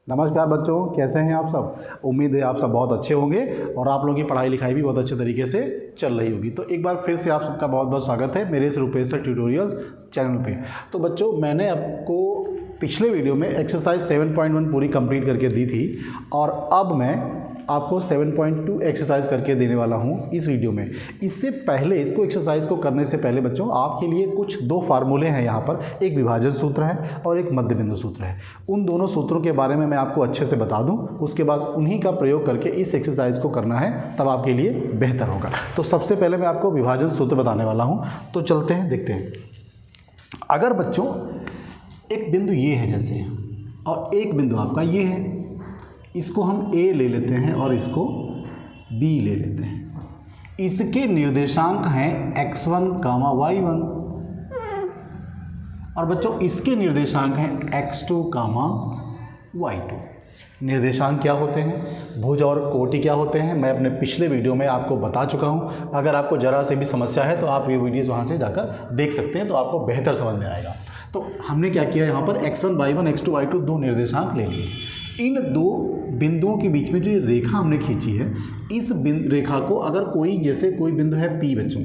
नमस्कार बच्चों, कैसे हैं आप सब। उम्मीद है आप सब बहुत अच्छे होंगे और आप लोगों की पढ़ाई लिखाई भी बहुत अच्छे तरीके से चल रही होगी। तो एक बार फिर से आप सबका बहुत बहुत स्वागत है मेरे इस रूपेश सर ट्यूटोरियल्स चैनल पे। तो बच्चों, मैंने आपको पिछले वीडियो में एक्सरसाइज 7.1 पूरी कंप्लीट करके दी थी और अब मैं आपको 7.2 एक्सरसाइज करके देने वाला हूँ इस वीडियो में। इससे पहले इसको एक्सरसाइज को करने से पहले बच्चों, आपके लिए कुछ दो फार्मूले हैं यहाँ पर। एक विभाजन सूत्र है और एक मध्य बिंदु सूत्र है। उन दोनों सूत्रों के बारे में मैं आपको अच्छे से बता दूँ, उसके बाद उन्हीं का प्रयोग करके इस एक्सरसाइज को करना है, तब आपके लिए बेहतर होगा। तो सबसे पहले मैं आपको विभाजन सूत्र बताने वाला हूँ। तो चलते हैं, देखते हैं। अगर बच्चों एक बिंदु ये है जैसे, और एक बिंदु आपका ये है, इसको हम A ले लेते हैं और इसको B ले लेते हैं। इसके निर्देशांक हैं x1, y1 और बच्चों इसके निर्देशांक हैं x2, y2। निर्देशांक क्या होते हैं, भुज और कोटि क्या होते हैं, मैं अपने पिछले वीडियो में आपको बता चुका हूं। अगर आपको ज़रा से भी समस्या है तो आप ये वीडियोज़ वहां से जाकर देख सकते हैं, तो आपको बेहतर समझ में आएगा। तो हमने क्या किया, यहाँ पर x1, y1, x2, y2 दो निर्देशांक ले लिए। इन दो बिंदुओं के बीच में जो ये रेखा हमने खींची है, इस रेखा को अगर कोई बिंदु है P बच्चों,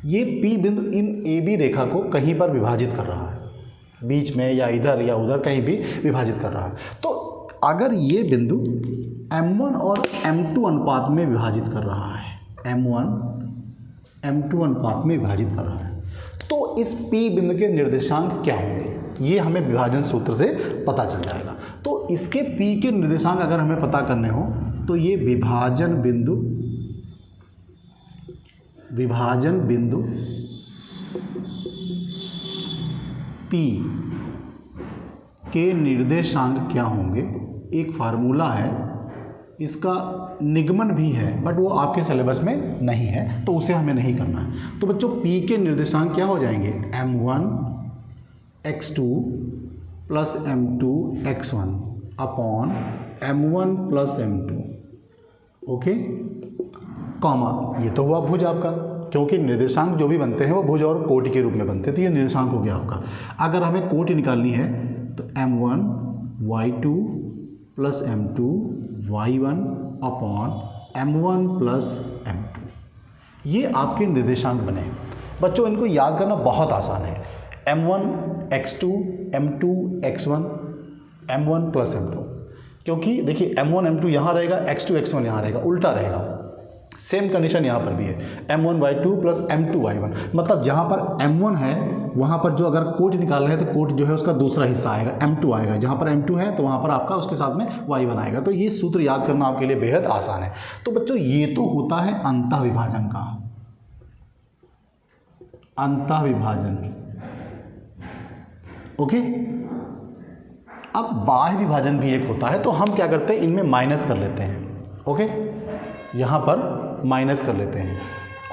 ये P बिंदु इन AB रेखा को कहीं पर विभाजित कर रहा है, बीच में या इधर या उधर कहीं भी विभाजित कर रहा है। तो अगर ये बिंदु M1 और M2 अनुपात में विभाजित कर रहा है, M1 M2 अनुपात में विभाजित कर रहा है, तो इस P बिंदु के निर्देशांक क्या होंगे, ये हमें विभाजन सूत्र से पता चल जाएगा। तो इसके P के निर्देशांक अगर हमें पता करने हो तो ये विभाजन बिंदु P के निर्देशांक क्या होंगे, एक फार्मूला है, इसका निगमन भी है, बट वो आपके सिलेबस में नहीं है, तो उसे हमें नहीं करना है। तो बच्चों P के निर्देशांक क्या हो जाएंगे, M1 x2 plus M2 x1 upon M1 plus M2, okay, comma, ये तो हुआ भुज आपका, क्योंकि निर्देशांक जो भी बनते हैं वो भुज और कोटि के रूप में बनते हैं। तो ये निर्देशांक हो गया आपका। अगर हमें कोटि निकालनी है तो M1 y2 plus M2 y1 upon M1 plus M2, ये आपके निर्देशांक बने। बच्चों इनको याद करना बहुत आसान है। M1 x2 M2 x1 M1 plus M2, क्योंकि देखिए M1 M2 यहाँ रहेगा, x2 x1 यहाँ रहेगा, उल्टा रहेगा। सेम कंडीशन यहाँ पर भी है, M1 y2 plus M2 y1, मतलब जहाँ पर M1 है वहाँ पर जो अगर कोटि निकाल रहे हैं तो कोटि जो है उसका दूसरा हिस्सा आएगा, M2 आएगा। जहाँ पर M2 है तो वहाँ पर आपका उसके साथ में y1 आएगा। तो ये सूत्र याद करना आपके लिए बेहद आसान है। तो बच्चों ये तो होता है अंतः विभाजन का, अंतः विभाजन, ओके। अब बाह्य विभाजन भी एक होता है, तो हम क्या करते हैं, इनमें माइनस कर लेते हैं, ओके, यहाँ पर माइनस कर लेते हैं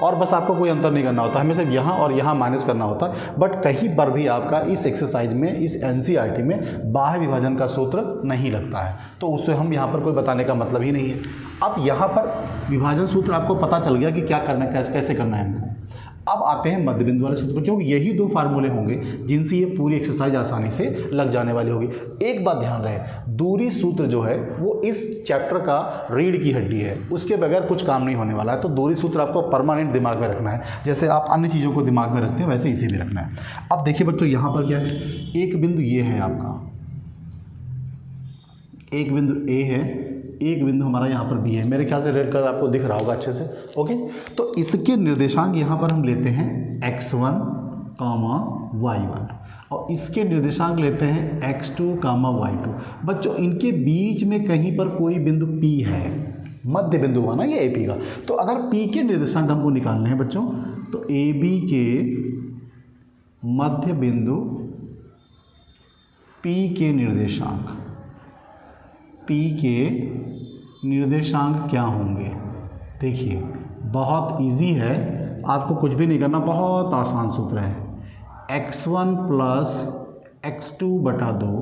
और बस आपको कोई अंतर नहीं करना होता, हमें सिर्फ यहाँ और यहाँ माइनस करना होता है। बट कहीं पर भी आपका इस एक्सरसाइज में, इस NCERT में बाह्य विभाजन का सूत्र नहीं लगता है, तो उससे हम यहाँ पर कोई बताने का मतलब ही नहीं है। अब यहाँ पर विभाजन सूत्र आपको पता चल गया कि क्या करना है, कैसे करना है हमको। अब आते हैं मध्य बिंदु वाले सूत्र पर, क्योंकि यही दो फार्मूले होंगे जिनसे ये पूरी एक्सरसाइज आसानी से लग जाने वाली होगी। एक बात ध्यान रहे, दूरी सूत्र जो है वो इस चैप्टर का रीढ़ की हड्डी है, उसके बगैर कुछ काम नहीं होने वाला है। तो दूरी सूत्र आपको परमानेंट दिमाग में रखना है, जैसे आप अन्य चीज़ों को दिमाग में रखते हैं वैसे इसे भी रखना है। अब देखिए बच्चों, यहाँ पर क्या है, एक बिंदु ये है आपका, एक बिंदु A है, एक बिंदु हमारा यहाँ पर B है। मेरे ख्याल से रेड कलर आपको दिख रहा होगा अच्छे से, ओके। तो इसके निर्देशांक यहाँ पर हम लेते हैं x1, y1 और इसके निर्देशांक लेते हैं x2, y2। बच्चों इनके बीच में कहीं पर कोई बिंदु P है, मध्य बिंदु हुआ ना ये AP का। तो अगर P के निर्देशांक हमको निकालने हैं बच्चों, तो AB के मध्य बिंदु P के निर्देशांक क्या होंगे। देखिए बहुत इजी है, आपको कुछ भी नहीं करना, बहुत आसान सूत्र है। x1 प्लस x2 बटा 2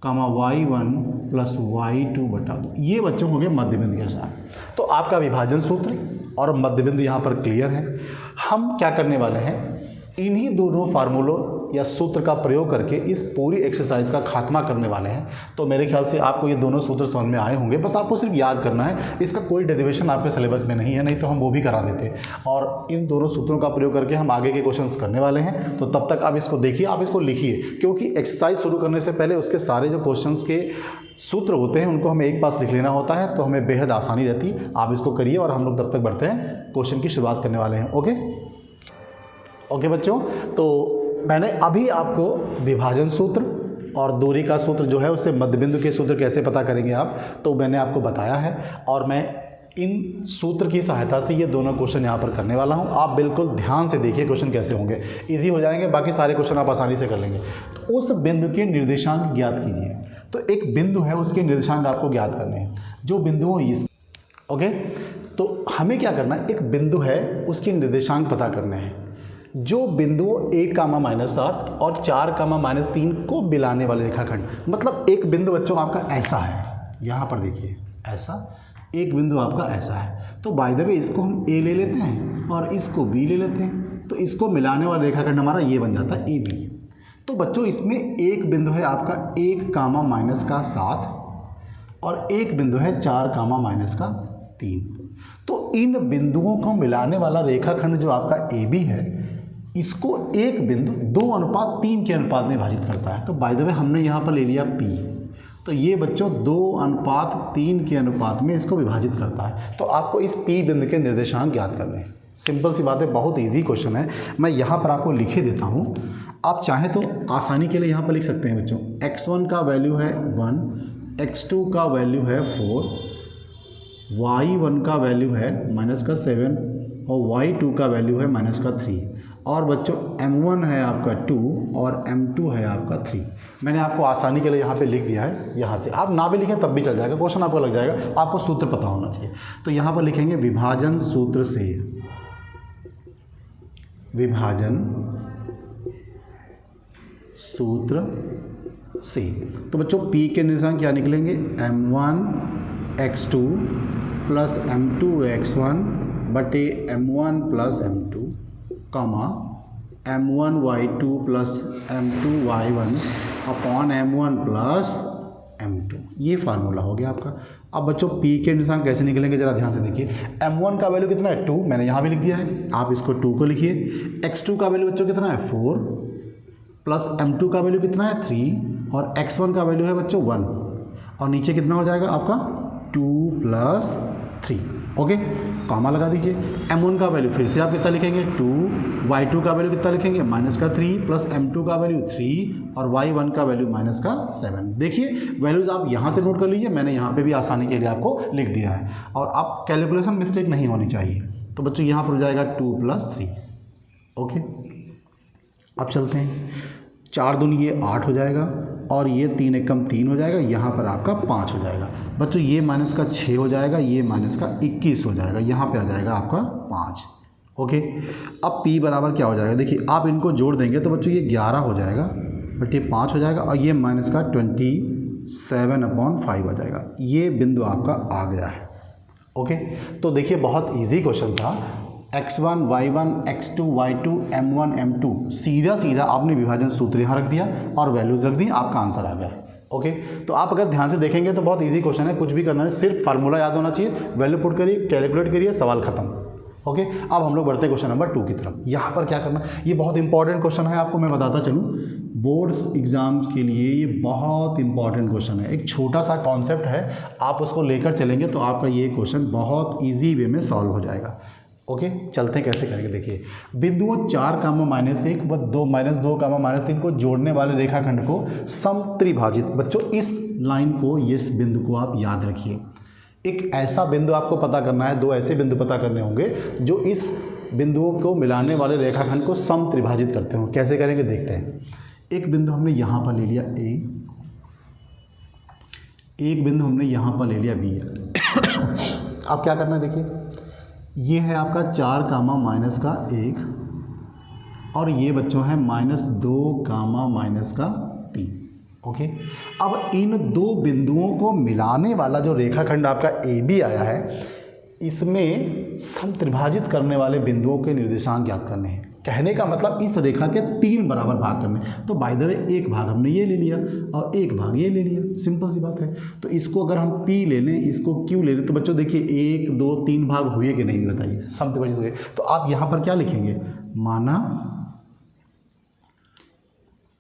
y1 प्लस y2 बटा 2, ये बच्चों हो गए मध्य बिंदु के साथ। तो आपका विभाजन सूत्र और मध्य बिंदु यहाँ पर क्लियर है। हम क्या करने वाले हैं, इन्हीं दोनों फार्मूलों या सूत्र का प्रयोग करके इस पूरी एक्सरसाइज का खात्मा करने वाले हैं। तो मेरे ख्याल से आपको ये दोनों सूत्र समझ में आए होंगे, बस आपको सिर्फ याद करना है। इसका कोई डेरिवेशन आपके सिलेबस में नहीं है, नहीं तो हम वो भी करा देते। और इन दोनों सूत्रों का प्रयोग करके हम आगे के क्वेश्चंस करने वाले हैं। तो तब तक आप इसको देखिए, आप इसको लिखिए, क्योंकि एक्सरसाइज शुरू करने से पहले उसके सारे जो क्वेश्चंस के सूत्र होते हैं उनको हमें एक पास लिख लेना होता है, तो हमें बेहद आसानी रहती है। आप इसको करिए और हम लोग तब तक बढ़ते हैं, क्वेश्चन की शुरुआत करने वाले हैं। ओके बच्चों, तो मैंने अभी आपको विभाजन सूत्र और दूरी का सूत्र जो है उससे मध्यबिंदु के सूत्र कैसे पता करेंगे आप, तो मैंने आपको बताया है। और मैं इन सूत्र की सहायता से ये दोनों क्वेश्चन यहाँ पर करने वाला हूँ। आप बिल्कुल ध्यान से देखिए क्वेश्चन कैसे होंगे, इजी हो जाएंगे, बाकी सारे क्वेश्चन आप आसानी से कर लेंगे। तो उस बिंदु के निर्देशांक ज्ञात कीजिए। तो एक बिंदु है, उसके निर्देशांक आपको ज्ञात करने हैं। जो बिंदु इस ओके, तो हमें क्या करना है, एक बिंदु है उसके निर्देशांक पता करने हैं। जो बिंदु 1,-7 और 4,-3 को मिलाने वाले रेखाखंड, मतलब एक बिंदु बच्चों आपका ऐसा है, यहाँ पर देखिए ऐसा एक बिंदु आपका ऐसा है। तो बाय द वे इसको हम ए ले लेते हैं और इसको बी ले लेते हैं, तो इसको मिलाने वाला रेखाखंड हमारा ये बन जाता है ए बी। तो बच्चों इसमें एक बिंदु है आपका 1,-7 और एक बिंदु है 4,-3। तो इन बिंदुओं को मिलाने वाला रेखाखंड जो आपका ए बी है, इसको एक बिंदु 2:3 के अनुपात में विभाजित करता है। तो बाय द वे हमने यहाँ पर ले लिया P, तो ये बच्चों 2:3 के अनुपात में इसको विभाजित करता है। तो आपको इस P बिंदु के निर्देशांक ज्ञात करने हैं। सिंपल सी बात है, बहुत इजी क्वेश्चन है। मैं यहाँ पर आपको लिखे देता हूँ, आप चाहें तो आसानी के लिए यहाँ पर लिख सकते हैं बच्चों। x1 का वैल्यू है 1, x2 का वैल्यू है 4, y1 का वैल्यू है -7 और y2 का वैल्यू है -3। और बच्चों m1 है आपका 2 और m2 है आपका 3। मैंने आपको आसानी के लिए यहाँ पे लिख दिया है। यहाँ से आप ना भी लिखें तब भी चल जाएगा, क्वेश्चन आपको लग जाएगा, आपको सूत्र पता होना चाहिए। तो यहाँ पर लिखेंगे विभाजन सूत्र से, विभाजन सूत्र से। तो बच्चों P के निर्देशांक क्या निकलेंगे, m1 x2 plus m2 x1 बटे m1 plus m2 comma m1 y2 plus m2 y1 upon m1 plus m2। ये फार्मूला हो गया आपका। अब बच्चों P के निर्देशांक कैसे निकलेंगे जरा ध्यान से देखिए। m1 का वैल्यू कितना है 2, मैंने यहाँ भी लिख दिया है, आप इसको 2 को लिखिए। x2 का वैल्यू बच्चों कितना है 4 प्लस m2 का वैल्यू कितना है 3 और x1 का वैल्यू है बच्चों 1 और नीचे कितना हो जाएगा आपका 2 प्लस 3। ओके, कॉमा लगा दीजिए। m1 का वैल्यू फिर से आप कितना लिखेंगे 2, y2 का वैल्यू कितना लिखेंगे -3 प्लस m2 का वैल्यू 3 और y1 का वैल्यू -7। देखिए वैल्यूज़ आप यहाँ से नोट कर लीजिए, मैंने यहाँ पे भी आसानी के लिए आपको लिख दिया है और आप कैलकुलेशन मिस्टेक नहीं होनी चाहिए। तो बच्चों यहाँ पर हो जाएगा 2 + 3। ओके, अब चलते हैं। 4 दूनी ये 8 हो जाएगा और ये 3 एकम 3 हो जाएगा, यहाँ पर आपका 5 हो जाएगा। बच्चों ये -6 हो जाएगा, ये -21 हो जाएगा, यहाँ पे आ जाएगा आपका 5। ओके, अब P बराबर क्या हो जाएगा, देखिए आप इनको जोड़ देंगे तो बच्चों ये 11 हो जाएगा बट ये 5 हो जाएगा और ये -27/5 हो जाएगा। ये बिंदु आपका आ गया है। ओके, तो देखिए बहुत ईजी क्वेश्चन था। x1 y1 x2 y2 m1 m2 सीधा आपने विभाजन सूत्र यहाँ रख दिया और वैल्यूज़ रख दी, आपका आंसर आ गया। ओके, तो आप अगर ध्यान से देखेंगे तो बहुत इजी क्वेश्चन है, कुछ भी करना है, सिर्फ फार्मूला याद होना चाहिए, वैल्यू पुट करिए, कैलकुलेट करिए, सवाल खत्म। ओके, अब हम लोग बढ़ते क्वेश्चन नंबर 2 की तरफ। यहाँ पर क्या करना, ये बहुत इंपॉर्टेंट क्वेश्चन है, आपको मैं बताता चलूँ, बोर्ड्स एग्जाम के लिए ये बहुत इंपॉर्टेंट क्वेश्चन है। एक छोटा सा कॉन्सेप्ट है, आप उसको लेकर चलेंगे तो आपका ये क्वेश्चन बहुत ईजी वे में सॉल्व हो जाएगा। ओके, चलते हैं कैसे करेंगे। देखिए बिंदुओं 4, -1 व 2, -2, -3 को जोड़ने वाले रेखाखंड को समत्रिभाजित। बच्चों इस लाइन को, इस बिंदु को आप याद रखिए। एक ऐसा बिंदु आपको पता करना है, 2 ऐसे बिंदु पता करने होंगे जो इस बिंदुओं को मिलाने वाले रेखाखंड को समत्रिभाजित करते हो। कैसे करेंगे देखते हैं। एक बिंदु हमने यहाँ पर ले लिया A, एक बिंदु हमने यहाँ पर ले लिया B। अब क्या करना है देखिए, ये है आपका 4, -1 और ये बच्चों है -2, -3। ओके, अब इन 2 बिंदुओं को मिलाने वाला जो रेखाखंड आपका AB आया है, इसमें समत्रिभाजित करने वाले बिंदुओं के निर्देशांक ज्ञात करने हैं। कहने का मतलब इस रेखा के 3 बराबर भाग करने। तो बाय द वे एक भाग हमने ये ले लिया और एक भाग ये ले लिया, सिंपल सी बात है। तो इसको अगर हम P ले लें, इसको Q ले लें, तो बच्चों देखिए 1 2 3 भाग हुए कि नहीं बताइए, समत्रिभाजित हुए। तो आप यहाँ पर क्या लिखेंगे, माना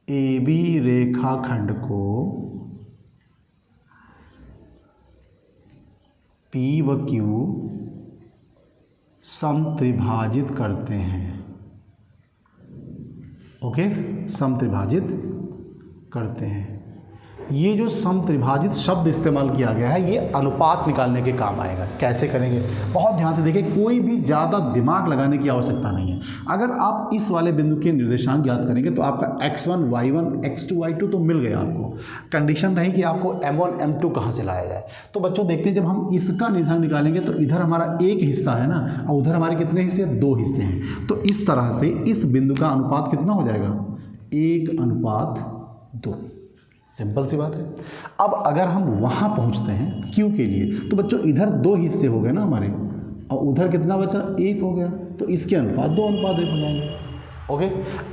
AB रेखाखंड को P व Q समत्रिभाजित करते हैं। ओके, समत्रिभाजित करते हैं। ये जो समत्रिभाजित शब्द इस्तेमाल किया गया है ये अनुपात निकालने के काम आएगा। कैसे करेंगे, बहुत ध्यान से देखिए, कोई भी ज़्यादा दिमाग लगाने की आवश्यकता नहीं है। अगर आप इस वाले बिंदु के निर्देशांक ज्ञात करेंगे तो आपका x1 y1 x2 y2 तो मिल गया आपको। कंडीशन रही कि आपको m1 m2 कहाँ से लाया जाए। तो बच्चों देखते हैं, जब हम इसका निर्देशांक निकालेंगे तो इधर हमारा एक हिस्सा है ना, और उधर हमारे कितने हिस्से हैं, 2 हिस्से हैं। तो इस तरह से इस बिंदु का अनुपात कितना हो जाएगा, 1:2। सिंपल सी बात है। अब अगर हम वहाँ पहुँचते हैं Q के लिए, तो बच्चों इधर 2 हिस्से हो गए ना हमारे, और उधर कितना बचा, 1 हो गया। तो इसके अनुपात 2:1 हो जाएंगे। ओके,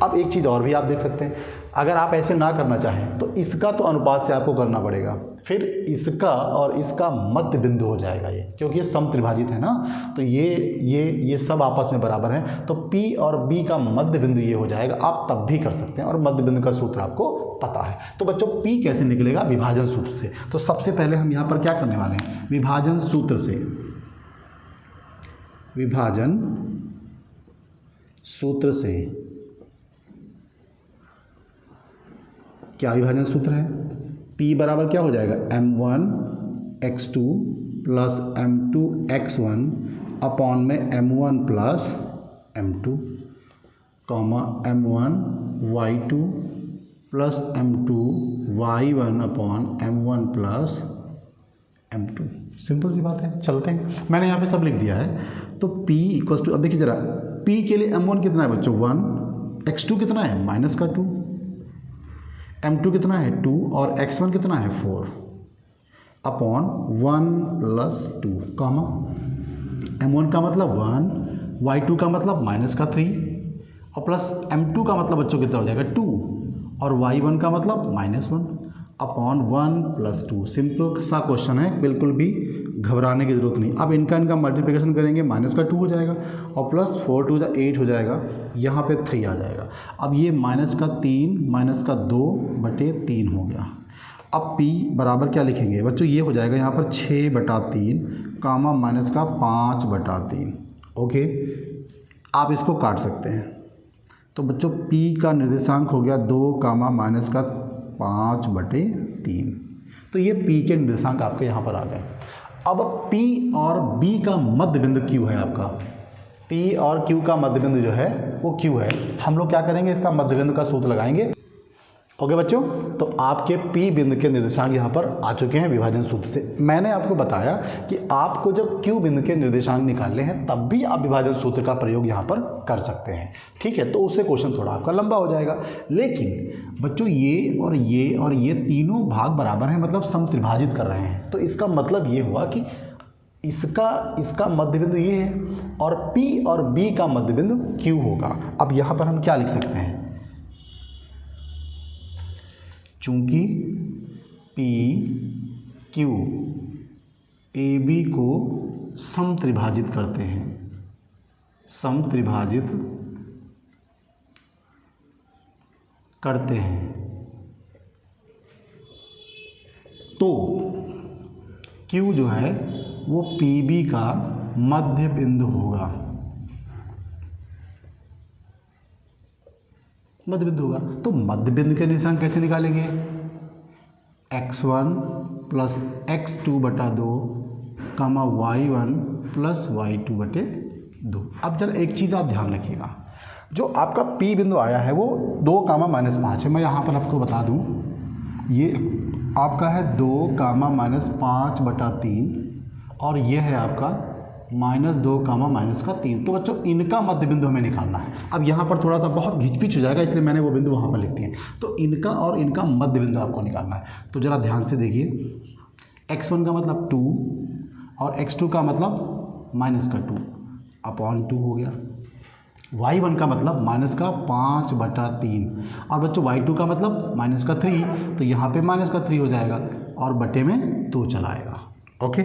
अब एक चीज़ और भी आप देख सकते हैं, अगर आप ऐसे ना करना चाहें तो इसका तो अनुपात से आपको करना पड़ेगा, फिर इसका और इसका मध्य बिंदु हो जाएगा ये, क्योंकि ये समत्रिभाजित है ना। तो ये सब आपस में बराबर हैं, तो P और B का मध्य बिंदु ये हो जाएगा। आप तब भी कर सकते हैं, और मध्य बिंदु का सूत्र आपको पता है। तो बच्चों P कैसे निकलेगा, विभाजन सूत्र से। तो सबसे पहले हम यहाँ पर क्या करने वाले हैं, विभाजन सूत्र से, विभाजन सूत्र से क्या विभाजन सूत्र है, P बराबर क्या हो जाएगा, m1 x2 plus m2 x1 upon में m1 plus m2 comma m1 y2 plus m2 y1 upon m1 plus m2। Simple सी बात है, चलते हैं। मैंने यहाँ पे सब लिख दिया है। तो P इक्वल्स टू, अब देखिए जरा, P के लिए m1 कितना है बच्चों, 1, x2 कितना है -2, m2 कितना है 2, और x1 कितना है 4 अपॉन 1 प्लस 2 कॉमा m1 का मतलब 1, y2 का मतलब -3, और प्लस m2 का मतलब बच्चों कितना हो जाएगा 2, और y1 का मतलब -1 अपॉन 1 प्लस 2। सिंपल सा क्वेश्चन है, बिल्कुल भी घबराने की ज़रूरत नहीं। अब इनका मल्टीप्लिकेशन करेंगे, -2 हो जाएगा, और प्लस 4 2 8 हो जाएगा, यहाँ पे 3 आ जाएगा। अब ये -3 -2/3 हो गया। अब P बराबर क्या लिखेंगे बच्चों, ये हो जाएगा यहाँ पर 6/3 कामा -5/3। ओके, आप इसको काट सकते हैं। तो बच्चों P का निर्देशांक हो गया 2 कामा -5/3। तो ये P के निर्देशांक आपके यहाँ पर आ गए। अब P और B का मध्य बिंदु Q है आपका। P और Q का मध्य बिंदु जो है वो Q है। हम लोग क्या करेंगे, इसका मध्य बिंदु का सूत्र लगाएंगे। ओके बच्चों, तो आपके P बिंदु के निर्देशांक यहाँ पर आ चुके हैं विभाजन सूत्र से। मैंने आपको बताया कि आपको जब Q बिंदु के निर्देशांक निकालने हैं तब भी आप विभाजन सूत्र का प्रयोग यहाँ पर कर सकते हैं। ठीक है, तो उससे क्वेश्चन थोड़ा आपका लंबा हो जाएगा। लेकिन बच्चों ये और ये तीनों भाग बराबर हैं, मतलब समत्रिभाजित कर रहे हैं। तो इसका मतलब ये हुआ कि इसका मध्य बिंदु ये है, और P और B का मध्य बिंदु Q होगा। अब यहाँ पर हम क्या लिख सकते हैं, चूंकि P Q AB को समत्रिभाजित करते हैं, समत्रिभाजित करते हैं, तो Q जो है वो PB का मध्य बिंदु होगा, मध्य बिंदु होगा। तो मध्य बिंदु के निर्देशांक कैसे निकालेंगे, x1 प्लस x2/2 कामा y1 प्लस y2/2। अब जरा एक चीज़ आप ध्यान रखिएगा, जो आपका P बिंदु आया है वो 2 कामा -5 है। मैं यहाँ पर आपको बता दूँ, ये आपका है 2 कामा -5/3, और ये है आपका -2 कामा -3। तो बच्चों इनका मध्य बिंदु हमें निकालना है। अब यहाँ पर थोड़ा सा बहुत घिचपिच हो जाएगा, इसलिए मैंने वो बिंदु वहाँ पर लिख दिए। तो इनका और इनका मध्य बिंदु आपको निकालना है। तो ज़रा ध्यान से देखिए, x1 का मतलब 2 और x2 का मतलब -2 अपॉन 2 हो गया। y1 का मतलब -5/3 और बच्चों y2 का मतलब -3, तो यहाँ पे -3 हो जाएगा और बटे में 2 चला आएगा। ओके,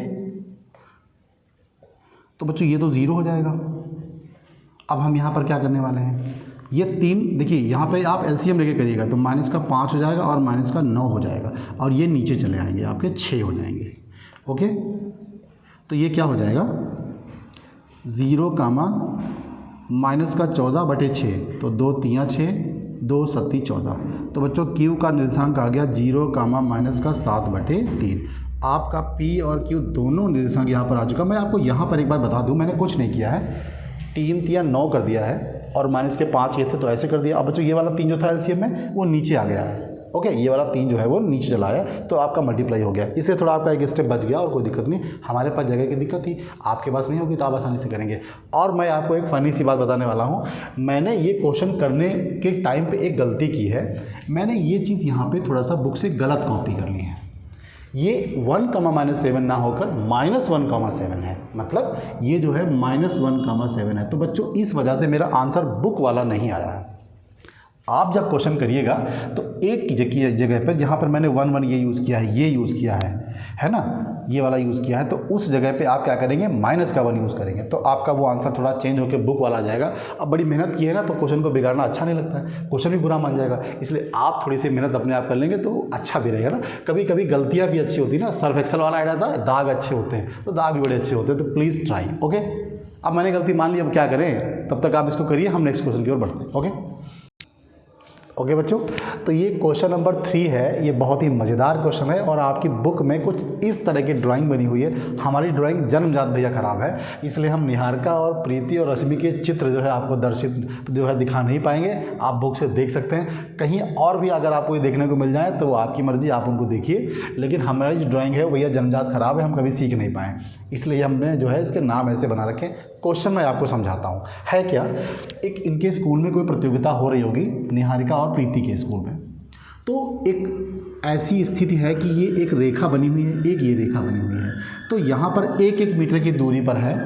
तो बच्चों ये तो 0 हो जाएगा। अब हम यहाँ पर क्या करने वाले हैं, ये 3 देखिए यहाँ पे आप एलसीएम लेके करिएगा तो -5 हो जाएगा और -9 हो जाएगा और ये नीचे चले आएंगे आपके 6 हो जाएंगे। ओके, तो ये क्या हो जाएगा 0, -14/6 तो 2 3 6 2 7 14। तो बच्चों Q का निर्देशांक आ गया 0, -7/3। आपका P और Q दोनों निर्देशांक यहाँ पर आ चुका। मैं आपको यहाँ पर एक बार बता दूँ, मैंने कुछ नहीं किया है, 3 3 9 कर दिया है और -5 ये थे तो ऐसे कर दिया। अब बच्चों ये वाला 3 जो था एलसीएम में वो नीचे आ गया है। ओके, ये वाला 3 जो है वो नीचे चला आया तो आपका मल्टीप्लाई हो गया। इससे थोड़ा आपका एक स्टेप बच गया और कोई दिक्कत नहीं। हमारे पास जगह की दिक्कत थी, आपके पास नहीं होगी तो आप आसानी से करेंगे। और मैं आपको एक फ़नी सी बात बताने वाला हूँ, मैंने ये क्वेश्चन करने के टाइम पे एक गलती की है। मैंने ये चीज़ यहाँ पे थोड़ा सा बुक से गलत कॉपी कर ली है। ये 1, -7 ना होकर -1, है, मतलब ये जो है -1, है। तो बच्चों इस वजह से मेरा आंसर बुक वाला नहीं आया है। आप जब क्वेश्चन करिएगा तो एक जगह पर जहाँ पर मैंने 1 1 ये यूज़ किया है, ये यूज़ किया है ना, ये वाला यूज़ किया है, तो उस जगह पे आप क्या करेंगे -1 यूज़ करेंगे तो आपका वो आंसर थोड़ा चेंज होकर बुक वाला आ जाएगा। अब बड़ी मेहनत की है ना तो क्वेश्चन को बिगाड़ना अच्छा नहीं लगता है, क्वेश्चन भी बुरा मान जाएगा। इसलिए आप थोड़ी सी मेहनत अपने आप कर लेंगे तो अच्छा भी रहेगा ना। कभी कभी गलतियाँ भी अच्छी होती है ना, सर्फ एक्सेल वाला आइडिया था दाग अच्छे होते हैं तो दाग भी बड़े अच्छे होते हैं, तो प्लीज़ ट्राई। ओके, अब मैंने गलती मान ली, अब क्या करें, तब तक आप इसको करिए, हम नेक्स्ट क्वेश्चन की ओर बढ़ते हैं। ओके बच्चों, तो ये क्वेश्चन नंबर 3 है। ये बहुत ही मज़ेदार क्वेश्चन है और आपकी बुक में कुछ इस तरह की ड्राइंग बनी हुई है। हमारी ड्राइंग जन्मजात भैया ख़राब है, इसलिए हम निहारिका और प्रीति और रश्मि के चित्र जो है आपको दर्शित जो है दिखा नहीं पाएंगे। आप बुक से देख सकते हैं, कहीं और भी अगर आपको ये देखने को मिल जाए तो आपकी मर्ज़ी, आप उनको देखिए। लेकिन हमारी जो ड्राइंग है भैया जन्मजात ख़राब है, हम कभी सीख नहीं पाए, इसलिए हमने जो है इसके नाम ऐसे बना रखे। क्वेश्चन मैं आपको समझाता हूँ। है क्या, एक इनके स्कूल में कोई प्रतियोगिता हो रही होगी, निहारिका और प्रीति के स्कूल में, तो एक ऐसी स्थिति है कि ये एक रेखा बनी हुई है, एक ये रेखा बनी हुई है। तो यहाँ पर 1-1 मीटर की दूरी पर है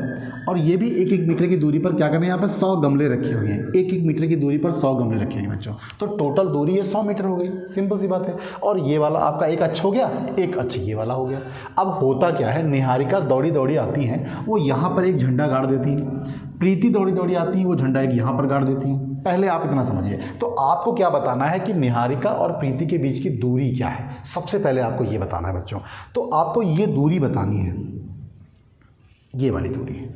और ये भी 1-1 मीटर की दूरी पर क्या करना है, यहाँ पर 100 गमले रखे हुए हैं। 1-1 मीटर की दूरी पर 100 गमले रखे हैं बच्चों, तो टोटल दूरी है 100 मीटर हो गई। सिंपल सी बात है। और ये वाला आपका एक अक्ष हो गया, एक अक्ष ये वाला हो गया। अब होता क्या है, निहारिका दौड़ी दौड़ी आती हैं, वो यहाँ पर एक झंडा गाड़ देती हैं। प्रीति दौड़ी दौड़ी आती है, वो झंडा एक यहाँ पर गाड़ देती हैं। पहले आप इतना समझिए। तो आपको क्या बताना है कि निहारिका और प्रीति के बीच की दूरी क्या है, सबसे पहले आपको ये बताना है बच्चों। तो आपको ये दूरी बतानी है, ये वाली दूरी।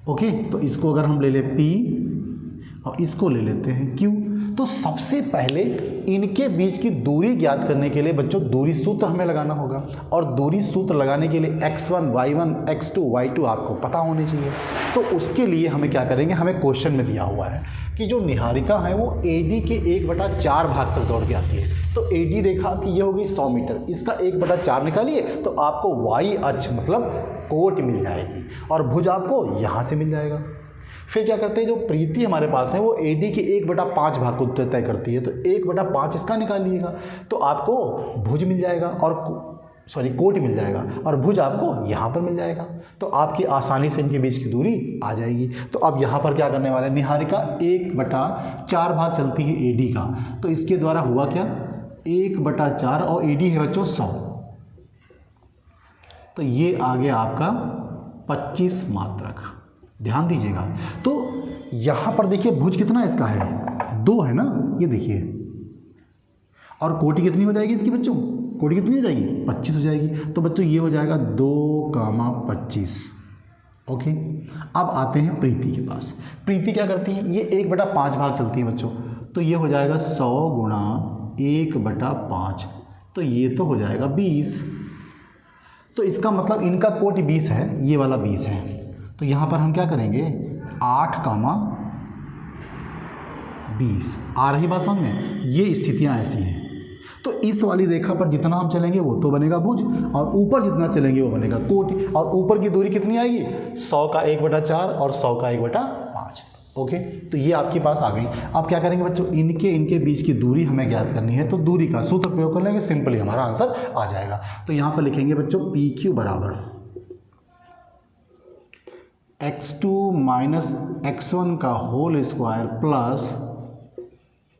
ओके, तो इसको अगर हम ले ले P और इसको ले लेते हैं Q, तो सबसे पहले इनके बीच की दूरी ज्ञात करने के लिए बच्चों दूरी सूत्र हमें लगाना होगा। और दूरी सूत्र लगाने के लिए x1, y1, x2, y2 आपको पता होने चाहिए। तो उसके लिए हमें क्या करेंगे, हमें क्वेश्चन में दिया हुआ है कि जो निहारिका है वो AD के 1/4 भाग तक दौड़ के आती है। तो AD रेखा की ये होगी 100 मीटर, इसका 1/4 निकालिए तो आपको y अक्ष मतलब कोट मिल जाएगी और भुज आपको यहाँ से मिल जाएगा। फिर क्या करते हैं, जो प्रीति हमारे पास है वो AD के 1/5 भाग को तय करती है, तो 1/5 इसका निकालिएगा तो आपको भुज मिल जाएगा और कोट मिल जाएगा और भुज आपको यहाँ पर मिल जाएगा। तो आपकी आसानी से इनके बीच की दूरी आ जाएगी। तो अब यहाँ पर क्या करने वाले हैं, निहारिका 1/4 भाग चलती है AD का, तो इसके द्वारा हुआ क्या 1/4 और AD है बच्चों 100, तो ये आ गया आपका 25 मात्रक। ध्यान दीजिएगा। तो यहाँ पर देखिए भुज कितना इसका है, 2 है ना, ये देखिए। और कोटि कितनी हो जाएगी इसकी बच्चों, कोटि कितनी हो जाएगी 25 हो जाएगी। तो बच्चों ये हो जाएगा 2, 25। ओके, अब आते हैं प्रीति के पास। प्रीति क्या करती है, ये 1/5 भाग चलती है बच्चों, तो ये हो जाएगा 100 गुणा 1/5, तो ये तो हो जाएगा 20। तो इसका मतलब इनका कोटि 20 है, ये वाला 20 है। तो यहाँ पर हम क्या करेंगे 8, 20। आ रही बात समझ में, ये स्थितियाँ ऐसी हैं। तो इस वाली रेखा पर जितना हम चलेंगे वो तो बनेगा भुज और ऊपर जितना चलेंगे वो बनेगा कोटि। और ऊपर की दूरी कितनी आएगी, 100 का 1/4 और 100 का 1/5। ओके, तो ये आपके पास आ गई। अब क्या करेंगे बच्चों, इनके बीच की दूरी हमें ज्ञात करनी है, तो दूरी का सूत्र प्रयोग कर लेंगे, सिंपली हमारा आंसर आ जाएगा। तो यहाँ पर लिखेंगे बच्चों PQ बराबर x2 माइनस x1 का whole square plus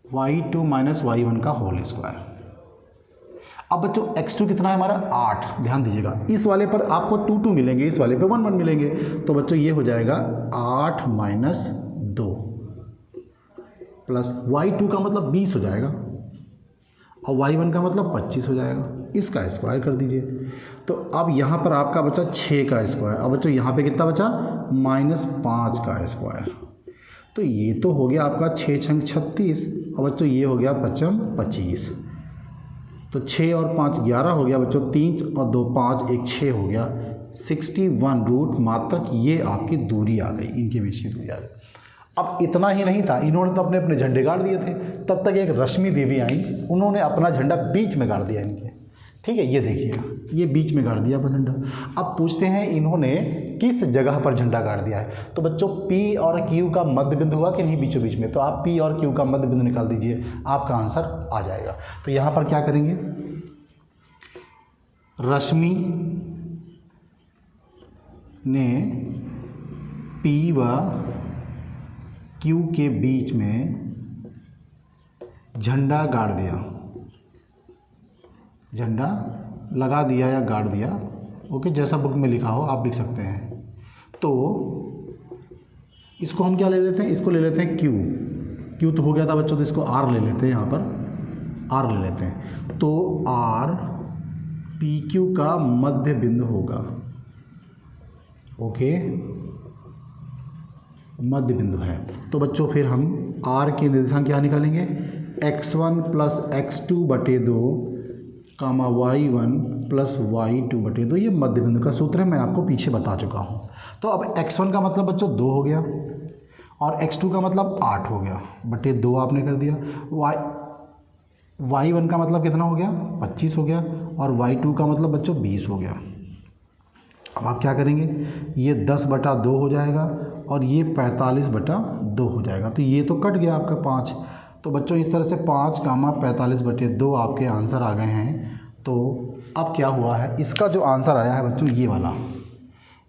y2 minus y1 का होल स्क्वायर। अब बच्चों x2 कितना है हमारा 8, ध्यान दीजिएगा इस वाले पर आपको 2 2 मिलेंगे, इस वाले पे 1 1 मिलेंगे, तो बच्चों ये हो जाएगा 8 माइनस 2 प्लस y2 का मतलब 20 हो जाएगा और y1 का मतलब 25 हो जाएगा, इसका स्क्वायर कर दीजिए। तो अब यहाँ पर आपका बचा 6 का स्क्वायर, अब बच्चों यहाँ पे कितना बचा -5 का स्क्वायर। तो ये तो हो गया आपका 6 छंग 36 और बच्चों ये हो गया 5 25। तो 6 और 5 11 हो गया बच्चों, 3 और 2 5, 1 6 हो गया 61 रूट मात्रक ये आपकी दूरी आ गई, इनके बीच की दूरी आ गई। अब इतना ही नहीं था, इन्होंने तो अपने अपने झंडे गाड़ दिए थे, तब तक एक रश्मि देवी आई, उन्होंने अपना झंडा बीच में गाड़ दिया इनके, ठीक है, ये देखिए ये बीच में गाड़ दिया अपना झंडा। अब पूछते हैं इन्होंने किस जगह पर झंडा गाड़ दिया है। तो बच्चों P और Q का मध्य बिंदु हुआ कि नहीं बीचों बीच में, तो आप P और Q का मध्य बिंदु निकाल दीजिए, आपका आंसर आ जाएगा। तो यहाँ पर क्या करेंगे, रश्मि ने P व Q के बीच में झंडा गाड़ दिया, झंडा लगा दिया या गाड़ दिया, ओके, जैसा बुक में लिखा हो आप लिख सकते हैं। तो इसको हम क्या ले लेते हैं, इसको ले लेते हैं Q तो हो गया था बच्चों, तो इसको R ले लेते हैं, यहाँ पर R ले लेते हैं। तो R PQ का मध्य बिंदु होगा, ओके, मध्य बिंदु है। तो बच्चों फिर हम R के निर्देशांक क्या निकालेंगे, x1 प्लस x2 बटे 2 कामा y1 प्लस y2 बटे 2, ये मध्य बिंदु का सूत्र है, मैं आपको पीछे बता चुका हूँ। तो अब x1 का मतलब बच्चों 2 हो गया और x2 का मतलब 8 हो गया, बटे 2 आपने कर दिया। y1 का मतलब कितना हो गया 25 हो गया और y2 का मतलब बच्चों 20 हो गया। अब आप क्या करेंगे, ये 10 बटा 2 हो जाएगा और ये 45 बटा 2 हो जाएगा, तो ये तो कट गया आपका 5। तो बच्चों इस तरह से 5 कामा 45 बटे 2 आपके आंसर आ गए हैं। तो अब क्या हुआ है, इसका जो आंसर आया है बच्चों ये वाला,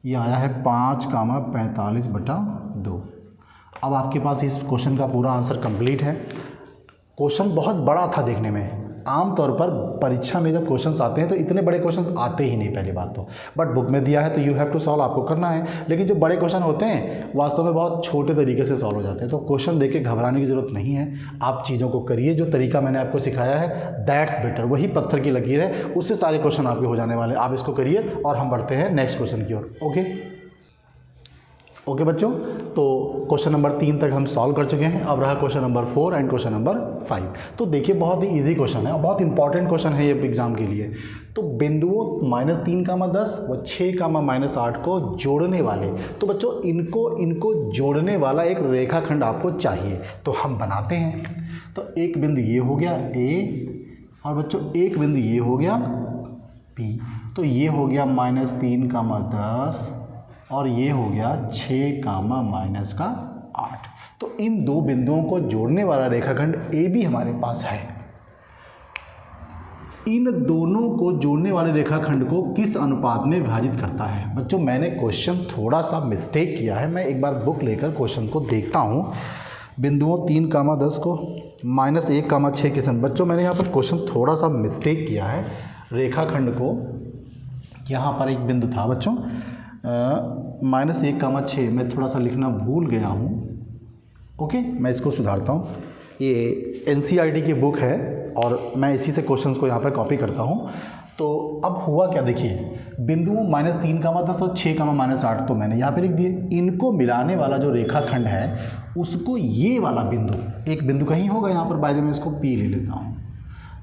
ये आया है 5 कामा 45 बटा 2। अब आपके पास इस क्वेश्चन का पूरा आंसर कंप्लीट है। क्वेश्चन बहुत बड़ा था देखने में, आमतौर पर परीक्षा में जब क्वेश्चंस आते हैं तो इतने बड़े क्वेश्चंस आते ही नहीं पहली बात तो, बट बुक में दिया है तो यू हैव टू सॉल्व, आपको करना है। लेकिन जो बड़े क्वेश्चन होते हैं वास्तव में बहुत छोटे तरीके से सॉल्व हो जाते हैं, तो क्वेश्चन देख के घबराने की ज़रूरत नहीं है, आप चीज़ों को करिए। जो तरीका मैंने आपको सिखाया है दैट्स बेटर, वही पत्थर की लकीर है, उससे सारे क्वेश्चन आपके हो जाने वाले। आप इसको करिए और हम बढ़ते हैं नेक्स्ट क्वेश्चन की ओर। ओके बच्चों, तो क्वेश्चन नंबर 3 तक हम सॉल्व कर चुके हैं। अब रहा question number 4 and question number 5। तो देखिए बहुत ही इजी क्वेश्चन है और बहुत इंपॉर्टेंट क्वेश्चन है ये एग्जाम के लिए। तो बिंदुओं -3 कामा 10 व 6 कामा -8 को जोड़ने वाले, तो बच्चों इनको जोड़ने वाला एक रेखाखंड आपको चाहिए, तो हम बनाते हैं। तो एक बिंदु ये हो गया A और बच्चों एक बिंदु ये हो गया B, तो ये हो गया -3 कामा 10 और ये हो गया 6 कामा -8। तो इन दो बिंदुओं को जोड़ने वाला रेखाखंड ए भी हमारे पास है। इन दोनों को जोड़ने वाले रेखाखंड को किस अनुपात में विभाजित करता है। बच्चों मैंने क्वेश्चन थोड़ा सा मिस्टेक किया है, मैं एक बार बुक लेकर क्वेश्चन को देखता हूँ। बिंदुओं 3 कामा 10 को -1 कामा 6 के सम, बच्चों मैंने यहाँ पर क्वेश्चन थोड़ा सा मिस्टेक किया है। रेखाखंड को यहाँ पर एक बिंदु था बच्चों -1 कामा 6, मैं थोड़ा सा लिखना भूल गया हूँ। ओके, मैं इसको सुधारता हूँ। ये NCERT की बुक है और मैं इसी से क्वेश्चंस को यहाँ पर कॉपी करता हूँ। तो अब हुआ क्या देखिए, बिंदुओं -3 कामा 10 और 6 कामा -8 तो मैंने यहाँ पे लिख दिए। इनको मिलाने वाला जो रेखाखंड है उसको ये वाला बिंदु, एक बिंदु कहीं होगा यहाँ पर, बाय द वे मैं इसको P ले लेता हूँ,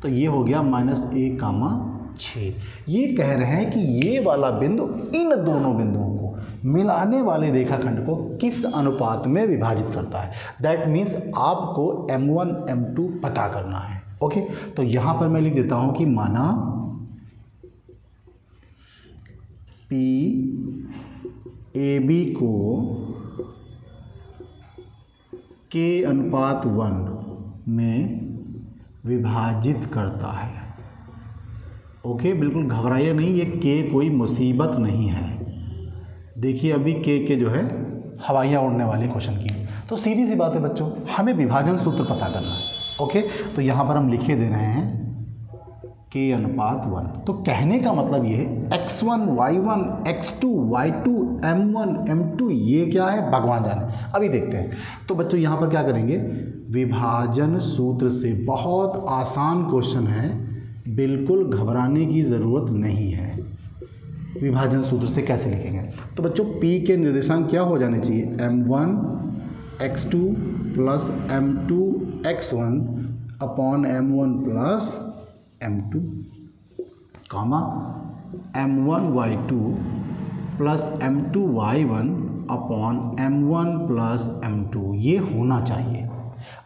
तो ये हो गया -1 कामा 6। ये कह रहे हैं कि ये वाला बिंदु इन दोनों बिंदुओं को मिलाने वाले रेखाखंड को किस अनुपात में विभाजित करता है। दैट मीन्स आपको M1 M2 पता करना है। ओके, तो यहाँ पर मैं लिख देता हूँ कि माना P AB को K/1 में विभाजित करता है। ओके, बिल्कुल घबराइए नहीं, ये K कोई मुसीबत नहीं है, देखिए अभी के जो है हवाइयाँ उड़ने वाली क्वेश्चन की। तो सीधी सी बात है बच्चों, हमें विभाजन सूत्र पता करना है। ओके, तो यहाँ पर हम लिखे दे रहे हैं k/1। तो कहने का मतलब ये है x1 y1 x2 y2 m1 m2 ये क्या है भगवान जाने, अभी देखते हैं। तो बच्चों यहाँ पर क्या करेंगे, विभाजन सूत्र से, बहुत आसान क्वेश्चन है, बिल्कुल घबराने की ज़रूरत नहीं है। विभाजन सूत्र से कैसे लिखेंगे, तो बच्चों p के निर्देशांक क्या हो जाने चाहिए, m1 x2 plus m2 x1 upon m1 plus m2 कामा m1 y2 plus m2 y1 upon m1 plus m2 ये होना चाहिए।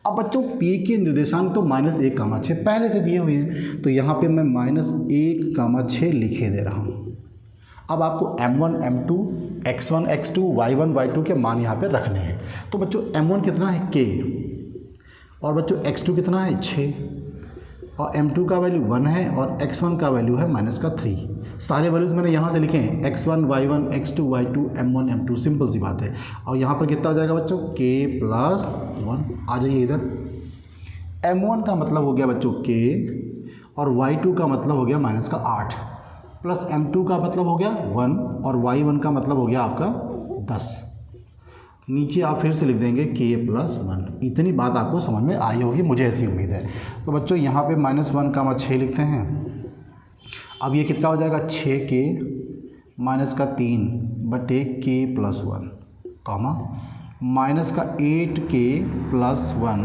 अब बच्चों p के निर्देशांक तो -1,6 पहले से दिए हुए हैं, तो यहाँ पे मैं -1,6 लिखे दे रहा हूँ। अब आपको m1 m2 x1 x2 y1 y2 के मान यहाँ पे रखने हैं। तो बच्चों m1 कितना है k, और बच्चों x2 कितना है 6, और m2 का वैल्यू 1 है, और x1 का वैल्यू है -3। सारे वैल्यूज़ मैंने यहाँ से लिखे हैं, x1 y1 x2 y2 m1 m2, simple सी बात है। और यहाँ पर कितना हो जाएगा बच्चों, k+1। आ जाइए इधर, m1 का मतलब हो गया बच्चों k, और y2 का मतलब हो गया -8, प्लस m2 का मतलब हो गया 1, और y1 का मतलब हो गया आपका 10। नीचे आप फिर से लिख देंगे k+1। इतनी बात आपको समझ में आई होगी, मुझे ऐसी उम्मीद है। तो बच्चों यहाँ पे -1,6 लिखते हैं। अब ये कितना हो जाएगा, 6k -3 बटे k+1 कामा -8k + 1,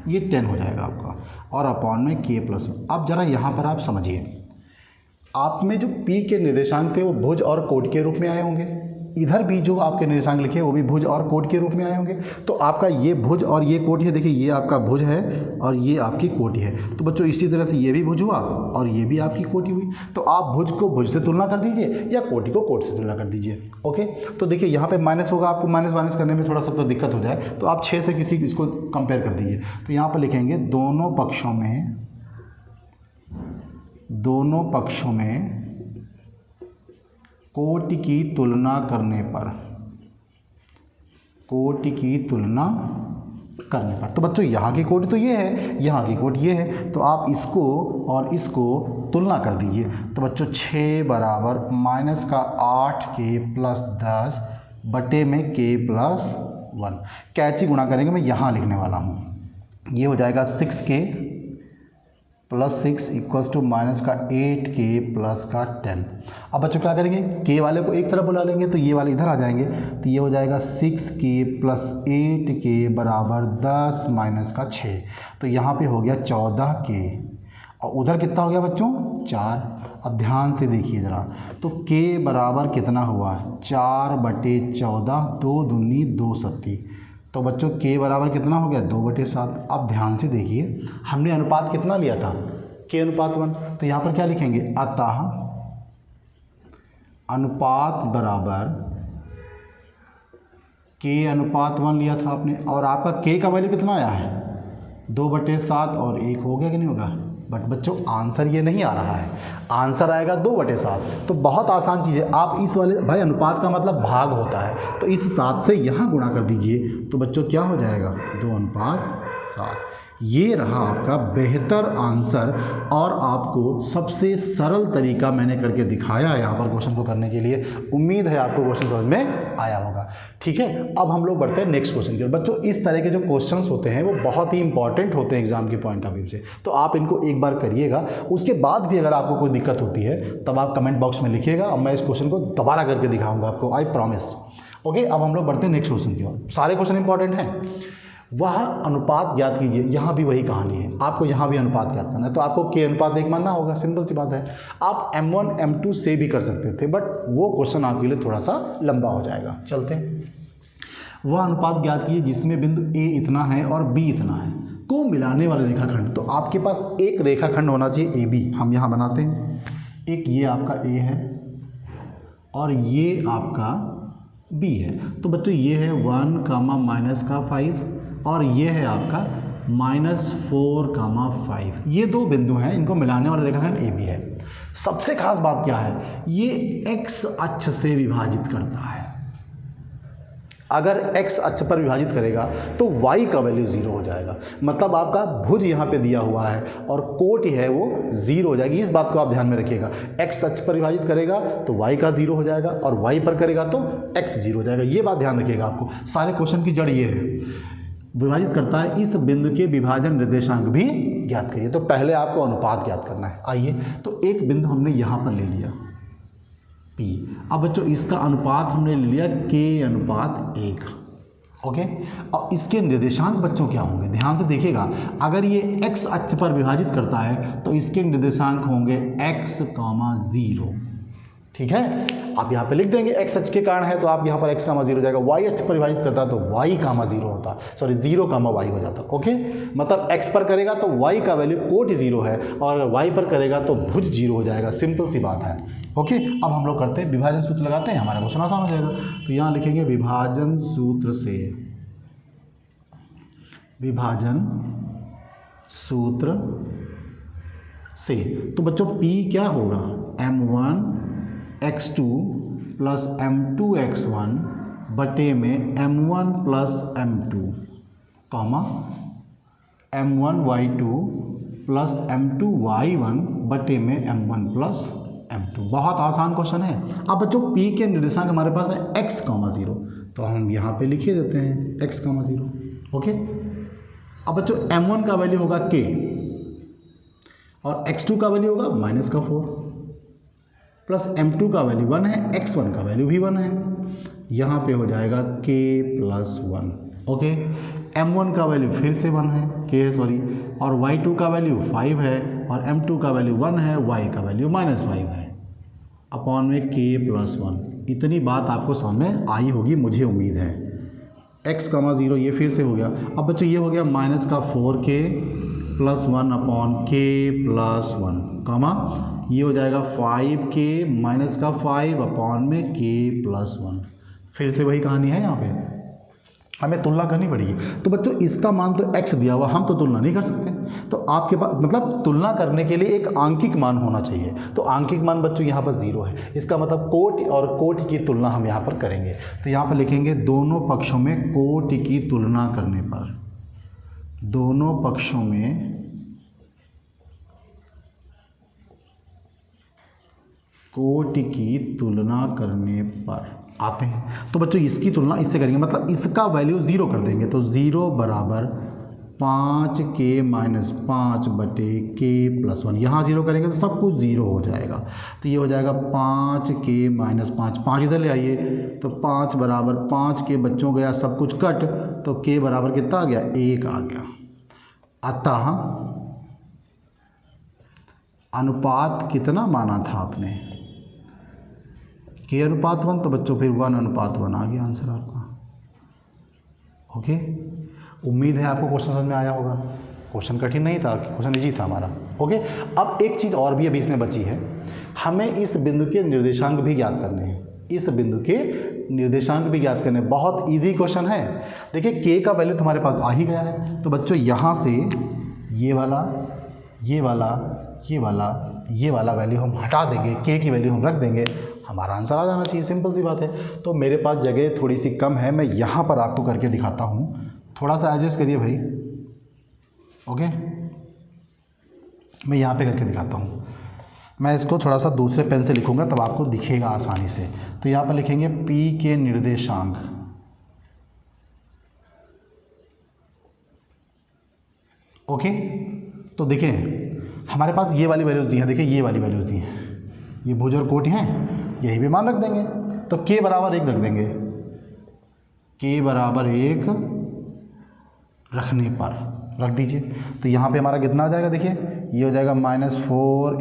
ये 10 हो जाएगा आपका, और अपॉन में k+1। अब ज़रा यहाँ पर आप समझिए, आप में जो p के निर्देशांक थे वो भुज और कोट के रूप में आए होंगे, इधर भी जो आपके निर्देशांक लिखे वो भी भुज और कोट के रूप में आए होंगे। तो आपका ये भुज और ये कोट है, देखिए ये आपका भुज है और ये आपकी कोटि है। तो बच्चों इसी तरह से ये भी भुज हुआ और ये भी आपकी कोटि हुई। तो आप भुज को भुज से तुलना कर दीजिए या कोटि को कोट से तुलना कर दीजिए। ओके, तो देखिए यहाँ पे माइनस होगा, आपको माइनस करने में थोड़ा सा तो दिक्कत हो जाए, तो आप 6 से किसी इसको कंपेयर कर दीजिए। तो यहाँ पर लिखेंगे दोनों पक्षों में कोटि की तुलना करने पर, तो बच्चों यहाँ की कोटि तो ये है, यहाँ की कोटि ये है, तो आप इसको और इसको तुलना कर दीजिए। तो बच्चों 6 बराबर -8k + 10 बटे में k+1, कैची गुणा करेंगे, मैं यहाँ लिखने वाला हूँ। ये हो जाएगा 6k + 6 = -8k + 10। अब बच्चों क्या करेंगे, k वाले को एक तरफ बुला लेंगे तो ये वाले इधर आ जाएंगे, तो ये हो जाएगा 6k + 8k बराबर 10 - 6। तो यहाँ पे हो गया 14k, और उधर कितना हो गया बच्चों 4। अब ध्यान से देखिए ज़रा, तो k बराबर कितना हुआ 4/14, 2 दूनी 2 सत्ती। तो बच्चों k बराबर कितना हो गया 2/7। अब ध्यान से देखिए, हमने अनुपात कितना लिया था, k/1। तो यहाँ पर क्या लिखेंगे, अतः अनुपात बराबर k/1 लिया था आपने, और आपका k का वैल्यू कितना आया है 2/7, और 1 हो गया कि नहीं होगा। बट बच्चों आंसर ये नहीं आ रहा है, आंसर आएगा 2/7। तो बहुत आसान चीज़ है, आप इस वाले, भाई अनुपात का मतलब भाग होता है, तो इस 7 से यहाँ गुणा कर दीजिए, तो बच्चों क्या हो जाएगा 2:7। ये रहा आपका बेहतर आंसर, और आपको सबसे सरल तरीका मैंने करके दिखाया है यहाँ पर क्वेश्चन को करने के लिए। उम्मीद है आपको क्वेश्चन समझ में आया होगा। ठीक है, अब हम लोग बढ़ते हैं नेक्स्ट क्वेश्चन की ओर। बच्चों इस तरह के जो क्वेश्चंस होते हैं वो बहुत ही इंपॉर्टेंट होते हैं एग्जाम के पॉइंट ऑफ व्यू से, तो आप इनको एक बार करिएगा। उसके बाद भी अगर आपको कोई दिक्कत होती है तब आप कमेंट बॉक्स में लिखिएगा, और मैं इस क्वेश्चन को दोबारा करके दिखाऊंगा आपको, आई प्रॉमिस। ओके, अब हम लोग बढ़ते हैं नेक्स्ट क्वेश्चन की ओर। सारे क्वेश्चन इंपॉर्टेंट हैं। वह अनुपात ज्ञात कीजिए, यहाँ भी वही कहानी है, आपको यहाँ भी अनुपात ज्ञात करना है, तो आपको k/1 मानना होगा, सिंपल सी बात है। आप m1 m2 से भी कर सकते थे, बट वो क्वेश्चन आपके लिए थोड़ा सा लंबा हो जाएगा। चलते हैं, वह अनुपात ज्ञात कीजिए जिसमें बिंदु a इतना है और b इतना है को मिलाने वाला रेखाखंड। तो आपके पास एक रेखाखंड होना चाहिए AB, हम यहाँ बनाते हैं। एक ये आपका A है और ये आपका B है। तो बच्चों ये है 1, -5 और ये है आपका -4, 5। ये दो बिंदु हैं, इनको मिलाने वाला रेखाखंड AB है। सबसे खास बात क्या है, ये एक्स अक्ष से विभाजित करता है। अगर एक्स अक्ष पर विभाजित करेगा तो वाई का वैल्यू 0 हो जाएगा। मतलब आपका भुज यहाँ पे दिया हुआ है और कोटि है वो 0 हो जाएगी। इस बात को आप ध्यान में रखिएगा। एक्स अक्ष पर विभाजित करेगा तो वाई का 0 हो जाएगा और वाई पर करेगा तो एक्स 0 हो जाएगा। ये बात ध्यान रखिएगा। आपको सारे क्वेश्चन की जड़ ये है, विभाजित करता है, इस बिंदु के विभाजन निर्देशांक भी ज्ञात करिए। तो पहले आपको अनुपात ज्ञात करना है। आइए, तो एक बिंदु हमने यहाँ पर ले लिया P। अब बच्चों इसका अनुपात हमने ले लिया K/1। ओके, और इसके निर्देशांक बच्चों क्या होंगे, ध्यान से देखिएगा। अगर ये x अक्ष पर विभाजित करता है तो इसके निर्देशांक होंगे x, 0। ठीक है, आप यहाँ पे लिख देंगे x अक्ष के कारण है तो आप यहाँ पर x, 0 हो जाएगा। y अक्ष पर विभाजित करता है तो y, 0 होता, सॉरी 0, y हो जाता। ओके, मतलब x पर करेगा तो y का वैल्यू कोटि 0 है और अगर y पर करेगा तो भुज 0 हो जाएगा। सिंपल सी बात है। ओके, अब हम लोग करते हैं विभाजन सूत्र लगाते हैं, हमारा क्वेश्चन आसान हो जाएगा। तो यहाँ लिखेंगे विभाजन सूत्र से तो बच्चों P क्या होगा, m1x2 प्लस m2x1 बटे में m1 plus m2 comma m1y2 plus m2y1 बटे में m1 प्लस m2। बहुत आसान क्वेश्चन है। अब बच्चों P के निर्देशांक हमारे पास है x, 0, तो हम यहाँ पे लिखे देते हैं x, 0। ओके, अब बच्चों m1 का वैल्यू होगा k और x2 का वैल्यू होगा -4 प्लस m2 का वैल्यू 1 है, x1 का वैल्यू भी 1 है। यहाँ पे हो जाएगा k + 1। ओके, m1 का वैल्यू फिर से 1 है, k सॉरी, और y2 का वैल्यू 5 है और m2 का वैल्यू 1 है, y का वैल्यू -5 है, अपॉन में k + 1। इतनी बात आपको समझ में आई होगी, मुझे उम्मीद है। x, 0 ये फिर से हो गया। अब बच्चों ये हो गया -4k + 1 अपॉन k + 1 कॉमा ये हो जाएगा 5k -5 अपॉन में k + 1। फिर से वही कहानी है, यहाँ पे हमें तुलना करनी पड़ेगी। तो बच्चों इसका मान तो x दिया हुआ, हम तो तुलना नहीं कर सकते। तो आपके पास मतलब तुलना करने के लिए एक आंकिक मान होना चाहिए। तो आंकिक मान बच्चों यहाँ पर 0 है। इसका मतलब कोटि और कोटि की तुलना हम यहाँ पर करेंगे। तो यहाँ पर लिखेंगे दोनों पक्षों में कोटि की तुलना करने पर, दोनों पक्षों में कोटि की तुलना करने पर आते हैं। तो बच्चों इसकी तुलना इससे करेंगे, मतलब इसका वैल्यू 0 कर देंगे। तो 0 बराबर 5k - 5 बटे k + 1। यहाँ 0 करेंगे तो सब कुछ 0 हो जाएगा। तो ये हो जाएगा 5k - 5, 5 इधर ले आइए तो 5 बराबर 5 के बच्चों गया सब कुछ कट, तो k बराबर कितना आ गया, 1 आ गया। अतः अनुपात कितना माना था आपने, k/1, तो बच्चों फिर 1/1 आ गया आंसर आपका। ओके, उम्मीद है आपको क्वेश्चन समझ में आया होगा। क्वेश्चन कठिन नहीं था, क्वेश्चन इजी था हमारा। ओके, अब एक चीज़ और भी अभी इसमें बची है, हमें इस बिंदु के निर्देशांक भी ज्ञात करने हैं। इस बिंदु के निर्देशांक भी ज्ञात करने, बहुत इजी क्वेश्चन है। देखिए k का वैल्यू तुम्हारे पास आ ही गया है। तो बच्चों यहाँ से ये वाला, ये वाला, ये वाला, ये वाला वैल्यू हम हटा देंगे, k की वैल्यू हम रख देंगे, हमारा आंसर आ जाना चाहिए। सिंपल सी बात है। तो मेरे पास जगह थोड़ी सी कम है, मैं यहाँ पर आपको करके दिखाता हूँ, थोड़ा सा एडजस्ट करिए भाई। ओके, मैं यहाँ पे करके दिखाता हूँ। मैं इसको थोड़ा सा दूसरे पेन से लिखूँगा तब आपको दिखेगा आसानी से। तो यहाँ पर लिखेंगे P के निर्देशांक, ओके। तो देखिए हमारे पास ये वाली वैल्यूज़ दी हैं, देखिए ये वाली वैल्यूज़ दी हैं, ये भुज और कोटि हैं, यही भी मान रख देंगे। तो k बराबर 1 रख देंगे, k बराबर 1 रखने पर रख दीजिए। तो यहाँ पे हमारा कितना आ जाएगा, देखिए ये हो जाएगा -4 ×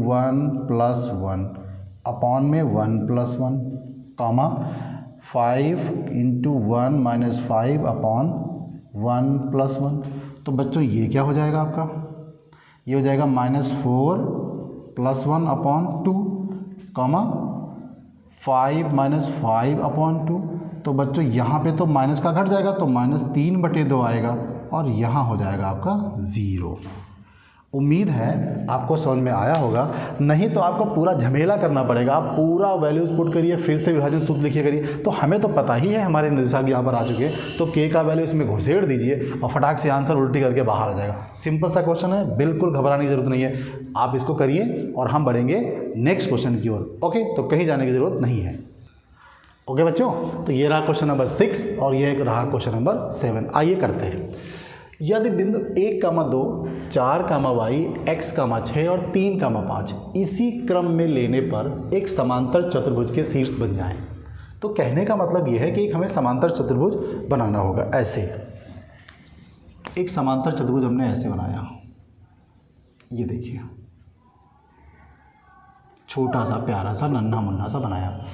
1 + 1 अपॉन में 1 + 1 कॉमा 5 × 1 - 5 अपॉन 1 + 1। तो बच्चों ये क्या हो जाएगा आपका, ये हो जाएगा -4 + 1 अपॉन 2 कॉमा 5 - 5 अपॉन 2। तो बच्चों यहाँ पे तो माइनस का घट जाएगा तो -3/2 आएगा और यहाँ हो जाएगा आपका 0। उम्मीद है आपको समझ में आया होगा, नहीं तो आपको पूरा झमेला करना पड़ेगा। आप पूरा वैल्यूज़ पुट करिए, फिर से विभाजन सूत्र लिखिए करिए। तो हमें तो पता ही है हमारे निर्देशांक यहाँ पर आ चुके हैं, तो के का वैल्यू इसमें घुसेड़ दीजिए और फटाक से आंसर उल्टी करके बाहर आ जाएगा। सिंपल सा क्वेश्चन है, बिल्कुल घबराने की जरूरत नहीं है। आप इसको करिए और हम बढ़ेंगे नेक्स्ट क्वेश्चन की ओर। ओके, तो कहीं जाने की जरूरत नहीं है। ओके बच्चों, तो ये रहा क्वेश्चन नंबर 6 और ये रहा क्वेश्चन नंबर 7। आइए करते हैं। यदि बिंदु 1,2, 4,y, x,6 और 3,5 इसी क्रम में लेने पर एक समांतर चतुर्भुज के शीर्ष बन जाएं, तो कहने का मतलब यह है कि एक हमें समांतर चतुर्भुज बनाना होगा। ऐसे एक समांतर चतुर्भुज हमने ऐसे बनाया, ये देखिए, छोटा सा प्यारा सा नन्हा मुन्ना सा बनाया।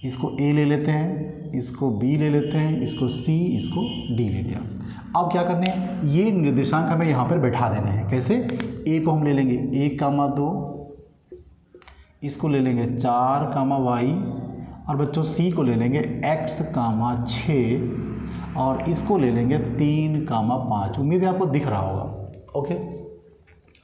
इसको ए ले लेते हैं, इसको बी ले लेते हैं, इसको सी, इसको डी ले लिया। अब क्या करने हैं, ये निर्देशांक हमें यहाँ पर बैठा देने हैं। कैसे? ए को हम ले लेंगे 1,2, इसको ले लेंगे 4,y और बच्चों सी को ले लेंगे x,6 और इसको ले लेंगे 3,5। उम्मीद है आपको दिख रहा होगा। ओके,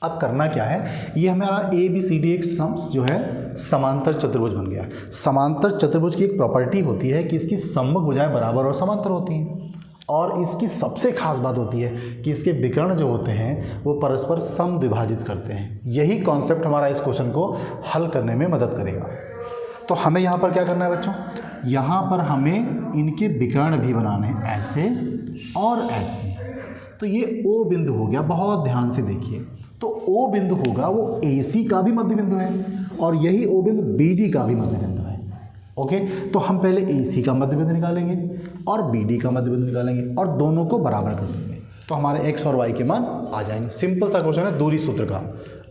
अब करना क्या है, ये हमारा ए बी सी डी एक जो है समांतर चतुर्भुज बन गया। समांतर चतुर्भुज की एक प्रॉपर्टी होती है कि इसकी सम्मुख भुजाएं बराबर और समांतर होती हैं, और इसकी सबसे खास बात होती है कि इसके विकर्ण जो होते हैं वो परस्पर समद्विभाजित करते हैं। यही कॉन्सेप्ट हमारा इस क्वेश्चन को हल करने में मदद करेगा। तो हमें यहाँ पर क्या करना है बच्चों, यहाँ पर हमें इनके विकर्ण भी बनाने हैं, ऐसे और ऐसे। तो ये ओ बिंदु हो गया, बहुत ध्यान से देखिए। तो ओ बिंदु होगा वो ए सी का भी मध्य बिंदु है, और यही ओ बिंदु बी डी का भी मध्य बिंदु है। ओके, तो हम पहले ए सी का मध्य बिंदु निकालेंगे और बी डी का मध्य बिंदु निकालेंगे और दोनों को बराबर कर देंगे, तो हमारे एक्स और वाई के मान आ जाएंगे। सिंपल सा क्वेश्चन है दूरी सूत्र का।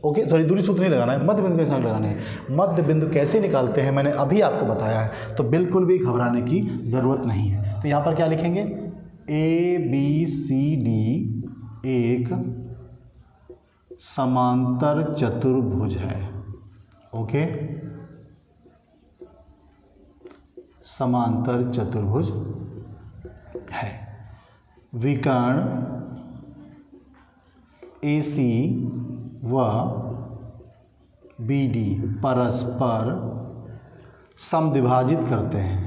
ओके, सॉरी, दूरी सूत्र नहीं लगाना है, मध्य बिंदु के साथ लगाने हैं। मध्य बिंदु कैसे निकालते हैं मैंने अभी आपको बताया है, तो बिल्कुल भी घबराने की ज़रूरत नहीं है। तो यहाँ पर क्या लिखेंगे, ए बी सी डी एक समांतर चतुर्भुज है। ओके, समांतर चतुर्भुज है। विकर्ण ए सी व बी डी परस्पर समद्विभाजित करते हैं,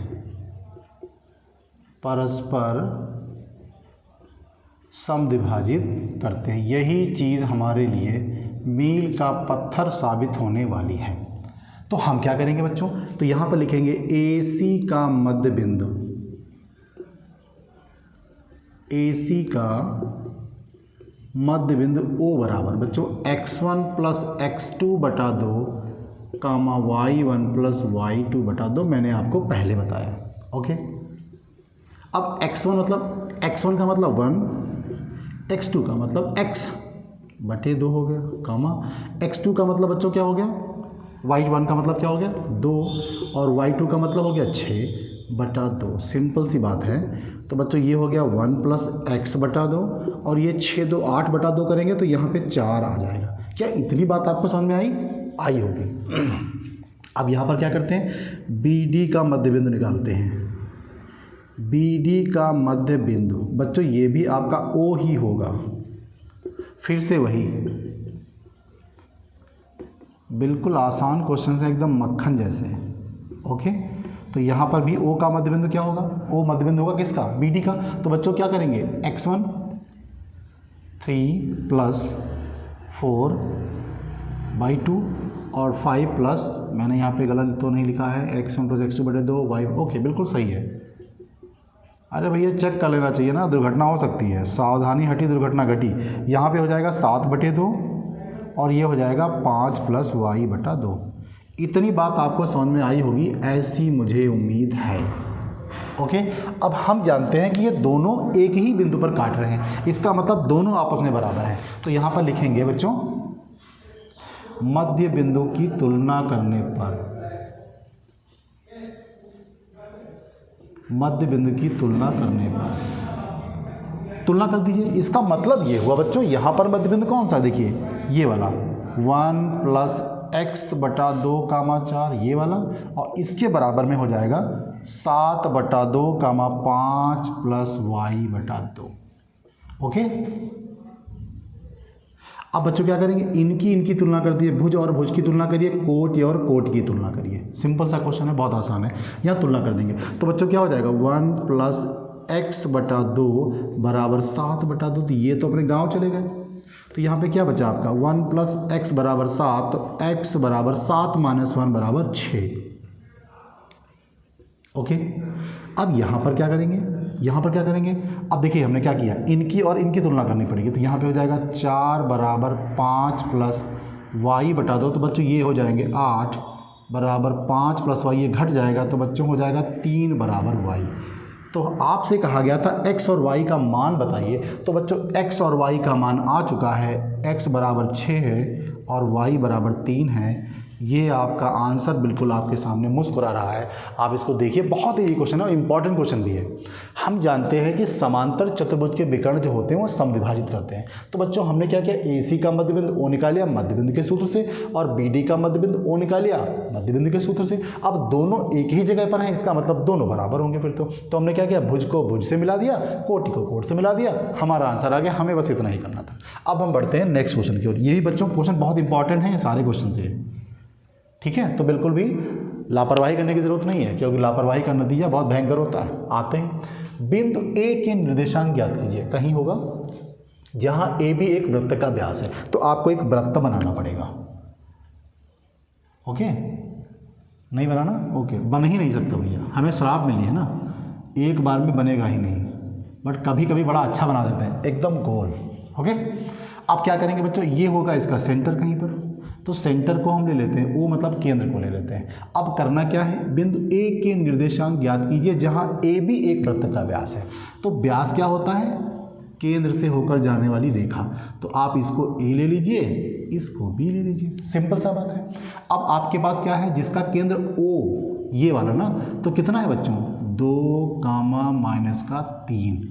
परस्पर समद्विभाजित करते हैं। यही चीज़ हमारे लिए मील का पत्थर साबित होने वाली है। तो हम क्या करेंगे बच्चों, तो यहाँ पर लिखेंगे ए सी का मध्य बिंदु, ए सी का मध्य बिंदु ओ बराबर बच्चों x1 प्लस x2 बटा 2 कामा y1 प्लस y2 बटा 2, मैंने आपको पहले बताया। ओके, अब x1 मतलब x1 का मतलब 1, x2 का मतलब x बटे 2 हो गया, कामा x2 का मतलब बच्चों क्या हो गया, y1 का मतलब क्या हो गया 2, और y2 का मतलब हो गया 6 बटा 2। सिंपल सी बात है। तो बच्चों ये हो गया 1 प्लस x बटा 2, और ये 6 2 8 बटा 2 करेंगे तो यहाँ पे 4 आ जाएगा। क्या इतनी बात आपको समझ में आई होगी। अब यहाँ पर क्या करते हैं, बी डी का मध्य बिंदु निकालते हैं। बी डी का मध्य बिंदु बच्चों ये भी आपका ओ ही होगा, फिर से वही, बिल्कुल आसान क्वेश्चन है, एकदम मक्खन जैसे। ओके, तो यहाँ पर भी ओ का मध्य बिंदु क्या होगा, ओ मध्य बिंदु होगा किसका, बी डी का। तो बच्चों क्या करेंगे, x1 3 प्लस 4/2 और 5 प्लस, मैंने यहाँ पे गलत तो नहीं लिखा है, x1 प्लस x2 बटे 2 y। ओके, बिल्कुल सही है। अरे भैया चेक कर लेना चाहिए ना, दुर्घटना हो सकती है, सावधानी हटी दुर्घटना घटी। यहाँ पे हो जाएगा 7/2 और ये हो जाएगा 5 प्लस y बटा 2। इतनी बात आपको समझ में आई होगी, ऐसी मुझे उम्मीद है। ओके, अब हम जानते हैं कि ये दोनों एक ही बिंदु पर काट रहे हैं, इसका मतलब दोनों आपस में बराबर हैं। तो यहाँ पर लिखेंगे बच्चों, मध्य बिंदु की तुलना करने पर, मध्य बिंदु की तुलना करने पर, तुलना कर दीजिए। इसका मतलब ये हुआ बच्चों, यहाँ पर मध्य बिंदु कौन सा, देखिए ये वाला 1 प्लस x बटा 2 कामा 4, ये वाला, और इसके बराबर में हो जाएगा 7 बटा 2 कामा 5 प्लस y बटा 2। ओके, अब बच्चों क्या करेंगे, इनकी तुलना कर दिए, भुज और भुज की तुलना करिए, कोट और कोट की तुलना करिए। सिंपल सा क्वेश्चन है, बहुत आसान है, यहाँ तुलना कर देंगे। तो बच्चों क्या हो जाएगा 1 + x/2 बराबर 7/2। तो ये तो अपने गांव चले गए, तो यहाँ पे क्या बचा आपका 1 + x बराबर 7, तो x बराबर 7 - 1 बराबर 6। ओके, अब यहाँ पर क्या करेंगे, अब देखिए हमने क्या किया, इनकी और इनकी तुलना करनी पड़ेगी। तो यहाँ पे हो जाएगा 4 बराबर 5 + y/2। तो बच्चों ये हो जाएंगे 8 बराबर 5 + y, ये घट जाएगा तो बच्चों हो जाएगा 3 बराबर y। तो आपसे कहा गया था x और y का मान बताइए, तो बच्चों x और y का मान आ चुका है, x बराबर 6 है और y बराबर 3 है। ये आपका आंसर बिल्कुल आपके सामने मुस्कुरा रहा है। आप इसको देखिए, बहुत ही क्वेश्चन है और इम्पॉर्टेंट क्वेश्चन भी है। हम जानते हैं कि समांतर चतुर्भुज के विकर्ण जो होते हैं वो समविभाजित करते हैं। तो बच्चों हमने क्या किया, AC का मध्यबिंदु O निकाल लिया मध्यबिंदु के सूत्र से, और BD का मध्यबिंदु O निकाल लिया मध्यबिंदु के सूत्र से। अब दोनों एक ही जगह पर हैं, इसका मतलब दोनों बराबर होंगे फिर तो हमने क्या किया, भुज को भुज से मिला दिया, कोटि को कोट से मिला दिया, हमारा आंसर आ गया। हमें बस इतना ही करना था। अब हम बढ़ते हैं नेक्स्ट क्वेश्चन की ओर। ये भी बच्चों क्वेश्चन बहुत इंपॉर्टेंट है, सारे क्वेश्चन से, ठीक है। तो बिल्कुल भी लापरवाही करने की जरूरत नहीं है, क्योंकि लापरवाही का नतीजा बहुत भयंकर होता है। आते हैं, बिंदु A के निर्देशांक ज्ञात कीजिए। कहीं होगा जहां AB एक वृत्त का व्यास है, तो आपको एक वृत्त बनाना पड़ेगा। ओके, नहीं बनाना, ओके, बन ही नहीं सकता भैया, हमें श्राप मिली है ना, एक बार में बनेगा ही नहीं, बट कभी कभी बड़ा अच्छा बना देते हैं, एकदम गोल। ओके, अब क्या करेंगे बच्चों, ये होगा इसका सेंटर कहीं पर, तो सेंटर को हम ले लेते हैं, O मतलब केंद्र को ले लेते हैं। अब करना क्या है, बिंदु A के निर्देशांक ज्ञात कीजिए जहां AB एक वृत्त का व्यास है। तो व्यास क्या होता है, केंद्र से होकर जाने वाली रेखा। तो आप इसको A ले लीजिए, इसको B ले लीजिए, सिंपल सा बात है। अब आपके पास क्या है, जिसका केंद्र O ये वाला ना, तो कितना है बच्चों 2, -3।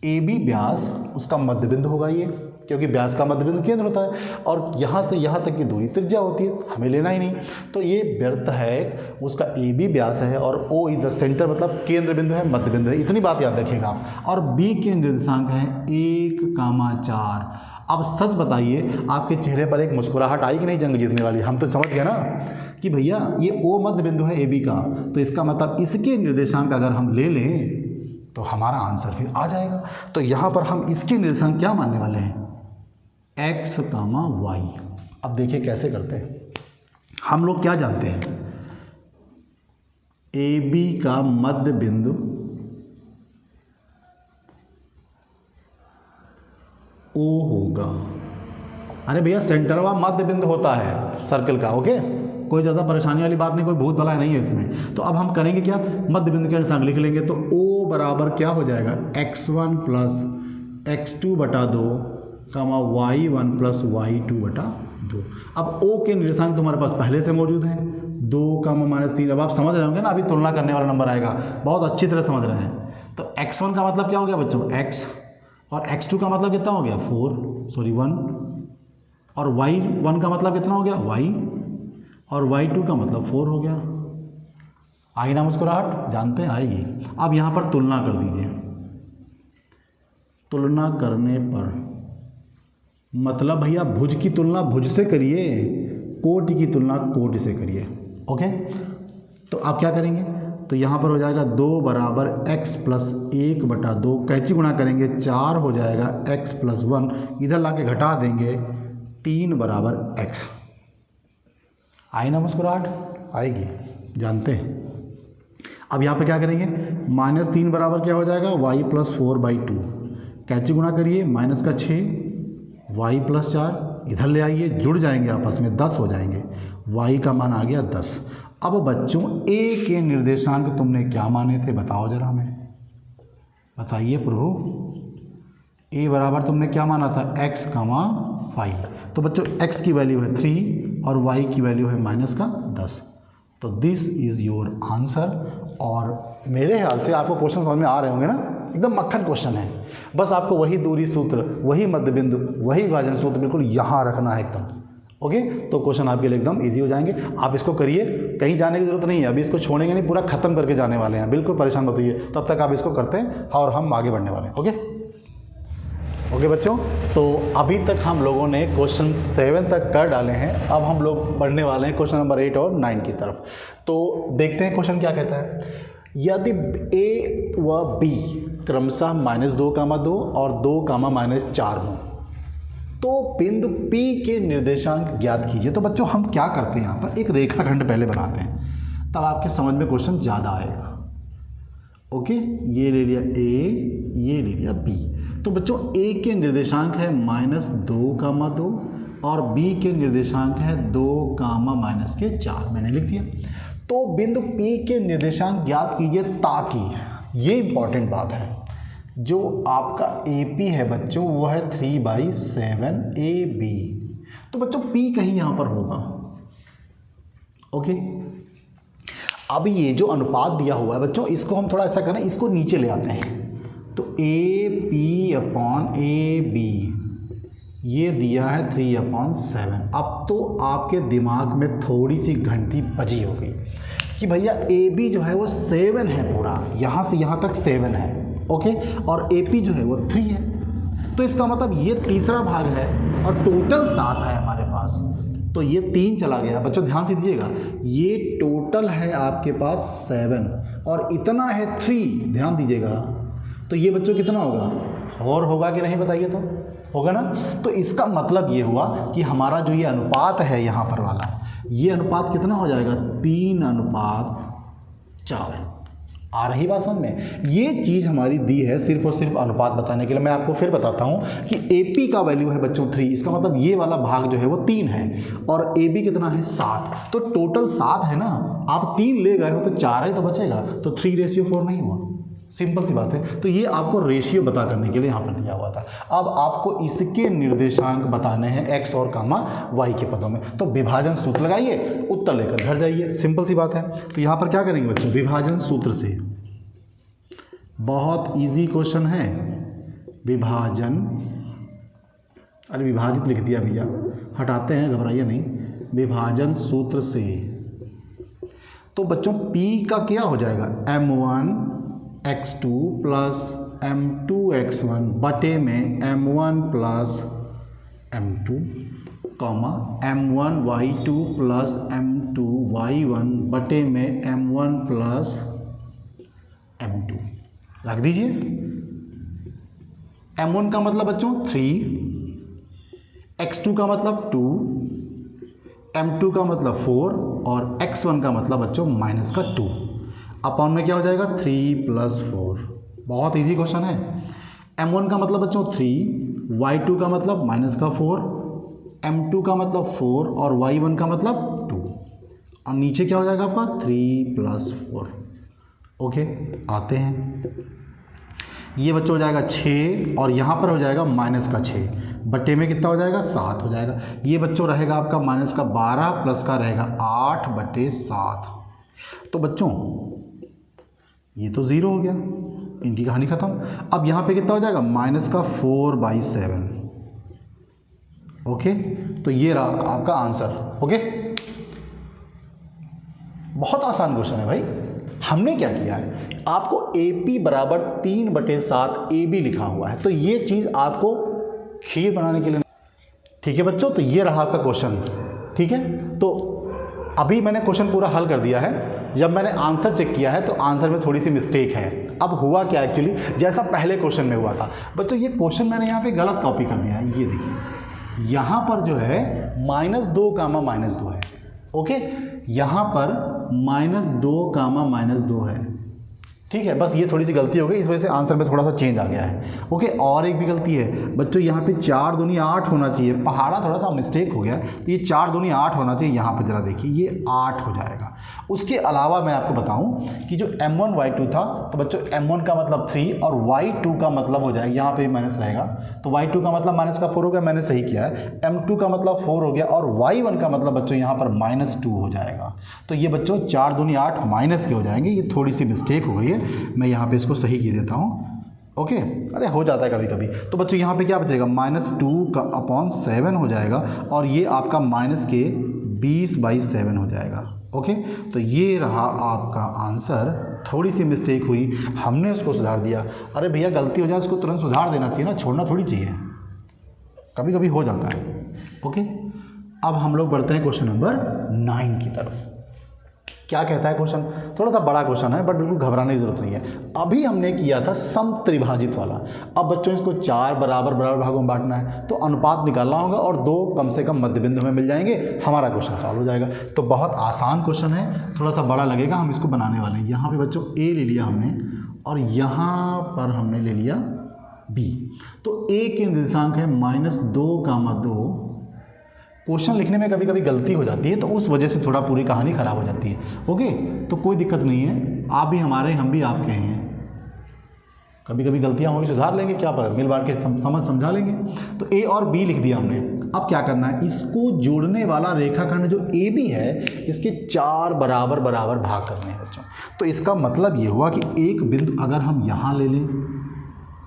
AB व्यास उसका मध्यबिंदु होगा ये, क्योंकि व्यास का मध्यबिंदु केंद्र होता है, और यहाँ से यहाँ तक की दूरी त्रिज्या होती है, हमें लेना ही नहीं। तो ये वृत्त है, उसका AB व्यास है, और O इज द सेंटर, मतलब केंद्र बिंदु है, मध्य बिंदु है। इतनी बात याद रखिएगा आप। और B के निर्देशांक है 1, 4। अब सच बताइए, आपके चेहरे पर एक मुस्कुराहट आई कि नहीं जंग जीतने वाली? हम तो समझ गए ना कि भैया ये O मध्य बिंदु है AB का, तो इसका मतलब इसके निर्देशांक अगर हम ले लें तो हमारा आंसर फिर आ जाएगा। तो यहाँ पर हम इसके निर्देशांक क्या मानने वाले हैं, x, y। अब देखिए कैसे करते हैं, हम लोग क्या जानते हैं, AB का मध्य बिंदु O होगा। अरे भैया सेंटरवा मध्य बिंदु होता है सर्कल का। ओके, कोई ज़्यादा परेशानी वाली बात नहीं, कोई भूत भला नहीं है इसमें। तो अब हम करेंगे क्या, मध्य बिंदु के अनुसार लिख लेंगे। तो O बराबर क्या हो जाएगा, x1 + x2/2, y1 + y2/2। अब O के निर्देशांक तुम्हारे पास पहले से मौजूद हैं, 2, -3। अब आप समझ रहे होंगे ना, अभी तुलना करने वाला नंबर आएगा, बहुत अच्छी तरह समझ रहे हैं। तो x1 का मतलब क्या हो गया बच्चों, x, और x2 का मतलब कितना हो गया 1, और y1 का मतलब कितना हो गया y, और y2 का मतलब 4 हो गया। आई ना मुस्कुराहट, जानते हैं आएगी। अब यहाँ पर तुलना कर दीजिए, तुलना करने पर मतलब भैया भुज की तुलना भुज से करिए, कोटि की तुलना कोटि से करिए। ओके, तो आप क्या करेंगे, तो यहाँ पर हो जाएगा 2 बराबर x + 1/2, कैंची गुणा करेंगे 4 हो जाएगा x + 1, इधर ला के घटा देंगे 3 बराबर x। आई ना मुस्कुराहट, आएगी, जानते हैं। अब यहाँ पे क्या करेंगे, -3 बराबर क्या हो जाएगा y + 4/2, कैंची गुणा करिए, माइनस का 6, y + 4, इधर ले आइए, जुड़ जाएंगे आपस में, 10 हो जाएंगे, y का मान आ गया 10। अब बच्चों A के निर्देशांक तुमने क्या माने थे, बताओ जरा हमें, बताइए प्रभु। A बराबर तुमने क्या माना था, x, y। तो बच्चों x की वैल्यू है 3 और y की वैल्यू है -10। तो दिस इज़ योर आंसर। और मेरे ख्याल से आपको क्वेश्चन समझ में आ रहे होंगे ना, एकदम मक्खन क्वेश्चन है। बस आपको वही दूरी सूत्र, वही मध्य बिंदु, वही विभाजन सूत्र बिल्कुल यहाँ रखना है एकदम। ओके, तो क्वेश्चन आपके लिए एकदम इजी हो जाएंगे। आप इसको करिए, कहीं जाने की जरूरत नहीं है, अभी इसको छोड़ेंगे नहीं, पूरा खत्म करके जाने वाले हैं, बिल्कुल परेशान मत होइए। तब तक आप इसको करते हैं और हम आगे बढ़ने वाले हैं। ओके। ओके बच्चों, तो अभी तक हम लोगों ने क्वेश्चन 7 तक कर डाले हैं। अब हम लोग बढ़ने वाले हैं क्वेश्चन नंबर 8 और 9 की तरफ। तो देखते हैं क्वेश्चन क्या कहता है। यदि ए व बी क्रमशः -2,2 और 2,-4 हों तो बिंदु P के निर्देशांक ज्ञात कीजिए। तो बच्चों हम क्या करते हैं, यहाँ पर एक रेखाखंड पहले बनाते हैं, तब आपके समझ में क्वेश्चन ज़्यादा आएगा। ओके, ये ले लिया A, ये ले लिया B। तो बच्चों A के निर्देशांक है -2,2 और B के निर्देशांक है 2,-4, मैंने लिख दिया। तो बिंदु P के निर्देशांक ज्ञात कीजिए, ताकि ये इंपॉर्टेंट बात है, जो आपका AP है बच्चों वो है 3/7 AB। तो बच्चों P कहीं यहाँ पर होगा। ओके, अब ये जो अनुपात दिया हुआ है बच्चों, इसको हम थोड़ा ऐसा करें, इसको नीचे ले आते हैं। तो AP/AB ये दिया है 3/7। अब तो आपके दिमाग में थोड़ी सी घंटी बजी हो गई कि भैया AB जो है वो 7 है, पूरा यहाँ से यहाँ तक 7 है। ओके, और AP जो है वो 3 है। तो इसका मतलब ये तीसरा भाग है और टोटल 7 है हमारे पास। तो ये 3 चला गया। बच्चों ध्यान से दीजिएगा, ये टोटल है आपके पास 7 और इतना है 3, ध्यान दीजिएगा। तो ये बच्चों कितना होगा, 4 होगा कि नहीं, बताइए। तो होगा ना। तो इसका मतलब ये हुआ कि हमारा जो ये अनुपात है यहाँ पर वाला, ये अनुपात कितना हो जाएगा, 3/4। आ रही बात समझ में। ये चीज़ हमारी दी है सिर्फ और सिर्फ अनुपात बताने के लिए। मैं आपको फिर बताता हूँ कि AP का वैल्यू है बच्चों 3, इसका मतलब ये वाला भाग जो है वो 3 है और AB कितना है 7। तो टोटल 7 है ना, आप 3 ले गए हो तो 4 ही तो बचेगा। तो 3:4 नहीं हुआ, सिंपल सी बात है। तो ये आपको रेशियो बता करने के लिए यहाँ पर दिया हुआ था। अब आपको इसके निर्देशांक बताने हैं x और y के पदों में। तो विभाजन सूत्र लगाइए, उत्तर लेकर घर जाइए, सिंपल सी बात है। तो यहाँ पर क्या करेंगे बच्चों, विभाजन सूत्र से, बहुत इजी क्वेश्चन है। विभाजन, अरे विभाजित लिख दिया भैया, हटाते हैं, घबराइए नहीं। विभाजन सूत्र से तो बच्चों P का क्या हो जाएगा, M1x2 प्लस M2x1 बटे में M1 plus M2 comma M1y2 plus M2y1 बटे में M1 प्लस M2 रख दीजिए। M1 का मतलब बच्चों 3, x2 का मतलब 2, M2 का मतलब 4 और x1 का मतलब बच्चों -2। अपॉन में क्या हो जाएगा, 3 + 4। बहुत इजी क्वेश्चन है। M1 का मतलब बच्चों 3, y2 का मतलब -4, M2 का मतलब 4 और y1 का मतलब 2 और नीचे क्या हो जाएगा आपका 3 + 4। ओके, आते हैं। ये बच्चों हो जाएगा 6 और यहाँ पर हो जाएगा -6 बटे में कितना हो जाएगा, 7 हो जाएगा। ये बच्चों रहेगा आपका -12 प्लस का रहेगा 8/7। तो बच्चों ये तो 0 हो गया, इनकी कहानी खत्म। अब यहाँ पे कितना हो जाएगा, -4/7। ओके, तो ये रहा आपका आंसर। ओके, बहुत आसान क्वेश्चन है भाई। हमने क्या किया है, आपको AP बराबर 3/7 AB लिखा हुआ है, तो ये चीज़ आपको खीर बनाने के लिए, ठीक है बच्चों। तो ये रहा आपका क्वेश्चन, ठीक है। तो अभी मैंने क्वेश्चन पूरा हल कर दिया है। जब मैंने आंसर चेक किया है तो आंसर में थोड़ी सी मिस्टेक है। अब हुआ क्या एक्चुअली, जैसा पहले क्वेश्चन में हुआ था बच्चों, ये क्वेश्चन मैंने यहाँ पे गलत कॉपी कर दिया है। ये देखिए, यहाँ पर जो है -2, है। ओके, यहाँ पर -2, है, ठीक है। बस ये थोड़ी सी गलती हो गई, इस वजह से आंसर में थोड़ा सा चेंज आ गया है। ओके, और एक भी गलती है बच्चों, यहाँ पे 4 दूनी 8 होना चाहिए, पहाड़ा थोड़ा सा मिस्टेक हो गया, तो ये 4 दूनी 8 होना चाहिए। यहाँ पे ज़रा देखिए, ये 8 हो जाएगा। उसके अलावा मैं आपको बताऊँ कि जो M1y2 था, तो बच्चों M1 का मतलब 3 और y2 का मतलब हो जाएगा, यहाँ पे माइनस रहेगा, तो y2 का मतलब -4 हो गया, मैंने सही किया है। M2 का मतलब 4 हो गया और y1 का मतलब बच्चों यहाँ पर -2 हो जाएगा। तो ये बच्चों 4 दूनी 8 माइनस के हो जाएंगे। ये थोड़ी सी मिस्टेक हो गई है, मैं यहाँ पे इसको सही की देता हूँ। ओके, अरे हो जाता है कभी कभी। तो बच्चों यहाँ पे क्या बचेगा, -2/7 हो जाएगा और ये आपका -20/7 हो जाएगा। ओके, तो ये रहा आपका आंसर। थोड़ी सी मिस्टेक हुई, हमने उसको सुधार दिया। अरे भैया गलती हो जाए उसको तुरंत सुधार देना चाहिए ना, छोड़ना थोड़ी चाहिए, कभी कभी हो जाता है। ओके, अब हम लोग बढ़ते हैं क्वेश्चन नंबर 9 की तरफ। क्या कहता है क्वेश्चन? थोड़ा सा बड़ा क्वेश्चन है बट बिल्कुल घबराने की जरूरत नहीं है। अभी हमने किया था समत्रिभाजित वाला। अब बच्चों इसको 4 बराबर बराबर भागों में बांटना है, तो अनुपात निकालना होगा और 2 कम से कम मध्य बिंदु हमें मिल जाएंगे, हमारा क्वेश्चन सॉल्व हो जाएगा। तो बहुत आसान क्वेश्चन है, थोड़ा सा बड़ा लगेगा, हम इसको बनाने वाले हैं। यहाँ पे बच्चों ए ले लिया हमने और यहाँ पर हमने ले लिया बी। तो ए के निर्देशांक है -2, क्वेश्चन लिखने में कभी कभी गलती हो जाती है, तो उस वजह से थोड़ा पूरी कहानी खराब हो जाती है। ओके, तो कोई दिक्कत नहीं है, आप भी हमारे हम भी आपके हैं, कभी कभी गलतियां होंगी, सुधार लेंगे, क्या पता, मिल बांट के समझा लेंगे। तो ए और बी लिख दिया हमने। अब क्या करना है, इसको जोड़ने वाला रेखाखंड जो ए बी है, इसके 4 बराबर बराबर भाग करने हैं बच्चों। तो इसका मतलब ये हुआ कि एक बिंदु अगर हम यहाँ ले लें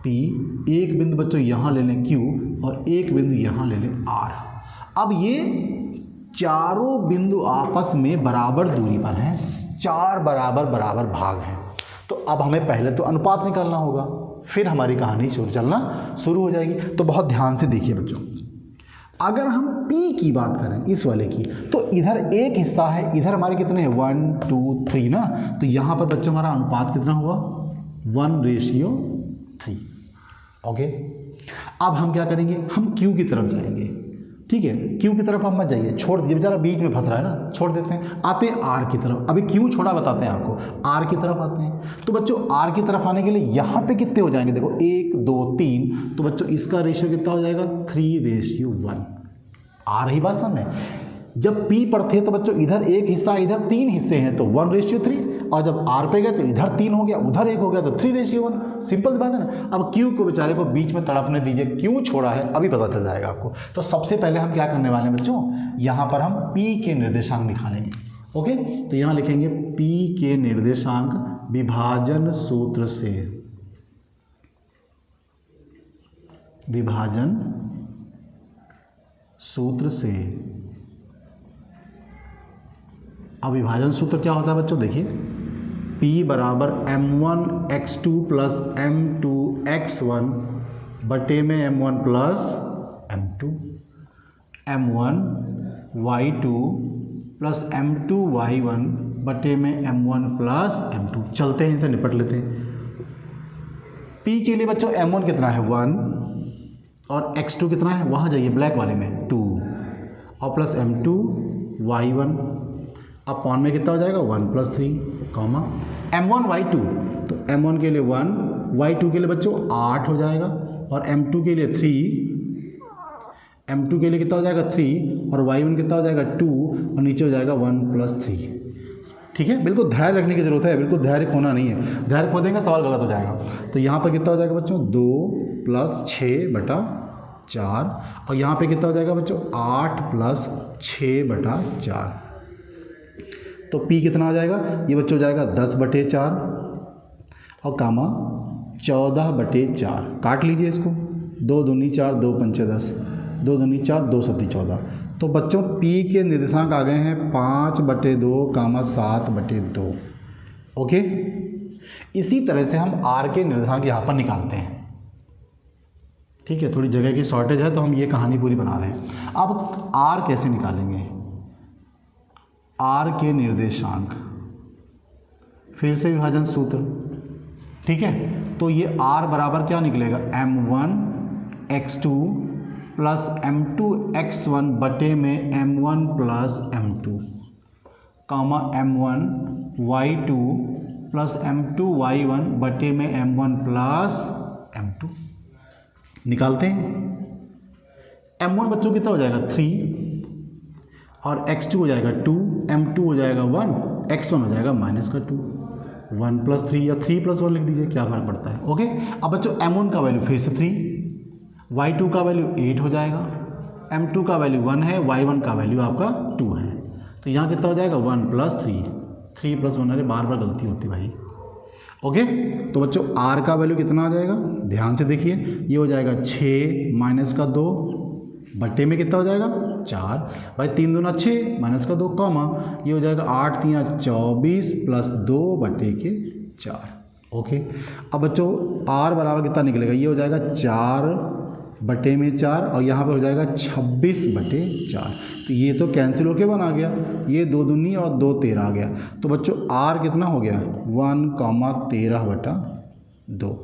P, एक बिंदु बच्चों यहाँ ले लें Q और एक बिंदु यहाँ ले लें R। अब ये चारों बिंदु आपस में बराबर दूरी पर हैं, 4 बराबर बराबर भाग हैं। तो अब हमें पहले तो अनुपात निकालना होगा, फिर हमारी कहानी चलना शुरू हो जाएगी। तो बहुत ध्यान से देखिए बच्चों, अगर हम P की बात करें इस वाले की, तो इधर एक हिस्सा है, इधर हमारे कितने हैं 1 2 3 ना, तो यहाँ पर बच्चों हमारा अनुपात कितना हुआ 1:3। ओके, अब हम क्या करेंगे, हम Q की तरफ जाएंगे। ठीक है, Q की तरफ हम मत जाइए, छोड़ दीजिए, बेचारा बीच में फंस रहा है ना, छोड़ देते हैं। आते हैं R की तरफ। अभी Q छोड़ा बताते हैं आपको, R की तरफ आते हैं। तो बच्चों R की तरफ आने के लिए यहाँ पे कितने हो जाएंगे, देखो 1 2 3, तो बच्चों इसका रेशियो कितना हो जाएगा 3:1। R ही बात समझ में। जब P पर थे तो बच्चों इधर एक हिस्सा, इधर 3 हिस्से हैं, तो 1:3, और जब R पे गए तो इधर 3 हो गया, उधर 1 हो गया, तो 3:1। सिंपल बात है ना। अब Q को बेचारे को बीच में तड़पने दीजिए, क्यों छोड़ा है अभी पता चल जाएगा आपको। तो सबसे पहले हम क्या करने वाले हैं बच्चों, यहाँ पर हम P के निर्देशांक निकालेंगे। ओके, तो यहाँ लिखेंगे P के निर्देशांक विभाजन सूत्र से, विभाजन सूत्र से। अब विभाजन सूत्र क्या होता है बच्चों, देखिए P बराबर m1x2 प्लस m2x1 बटे में m1 plus m2, m1y2 plus m2y1 बटे में m1 प्लस m2। चलते हैं, इनसे निपट लेते हैं। P के लिए बच्चों m1 कितना है 1 और x2 कितना है, वहाँ जाइए ब्लैक वाले में 2, और प्लस m2y1 अपॉन में कितना हो जाएगा 1+3, कॉमा m1y2, तो m1 के लिए 1, y2 के लिए बच्चों 8 हो जाएगा, और m2 के लिए 3, m2 के लिए कितना हो जाएगा 3, और y1 कितना हो जाएगा 2, और नीचे हो जाएगा 1+3। ठीक है, बिल्कुल धैर्य रखने की जरूरत है, बिल्कुल धैर्य खोना नहीं है, धैर्य खो देंगे सवाल गलत हो जाएगा। तो यहाँ पर कितना हो जाएगा बच्चों 2 + 6/4, और यहाँ पे कितना हो जाएगा बच्चों 8 + 6/4। तो P कितना आ जाएगा, ये बच्चों हो जाएगा 10/4 और कामा 14/4। काट लीजिए इसको, 2 दूनी 4, 2 पंचे 10, 2 दूनी 4, 2 सत्ती 14। तो बच्चों P के निर्देशांक आ गए हैं 5/2 कामा 7/2। ओके, इसी तरह से हम R के निर्देशांक यहाँ पर निकालते हैं। ठीक है, थोड़ी जगह की शॉर्टेज है तो हम ये कहानी पूरी बना रहे हैं। अब R कैसे निकालेंगे, R के निर्देशांक, फिर से विभाजन सूत्र। ठीक है, तो ये R बराबर क्या निकलेगा m1x2 प्लस m2x1 बटे में m1 प्लस m2, कामा m1y2 प्लस m2y1 बटे में m1 प्लस m2। निकालते हैं। m1 बच्चों कितना हो जाएगा 3, और x2 हो जाएगा 2, m2 हो जाएगा 1, x1 हो जाएगा -2, 1+3 या 3+1 लिख दीजिए, क्या फर्क पड़ता है। ओके, अब बच्चों m1 का वैल्यू फिर से 3, y2 का वैल्यू 8 हो जाएगा, m2 का वैल्यू 1 है, y1 का वैल्यू आपका 2 है। तो यहाँ कितना हो जाएगा 1+3, 3+1, अरे बार बार गलती होती भाई। ओके, तो बच्चों R का वैल्यू कितना आ जाएगा, ध्यान से देखिए, ये हो जाएगा 6 - 2 बटे में कितना हो जाएगा 4 भाई, 3 दूना 6 माइनस का 2 कॉमा ये हो जाएगा 8 तिया 24 प्लस 2 बटे के 4। ओके, अब बच्चों r बराबर कितना निकलेगा, ये हो जाएगा 4 बटे में 4 और यहाँ पर हो जाएगा 26 बटे 4। तो ये तो कैंसिल होके 1 आ गया, ये 2 दूनी और 2 13 आ गया। तो बच्चों r कितना हो गया 1,13 बटा 2।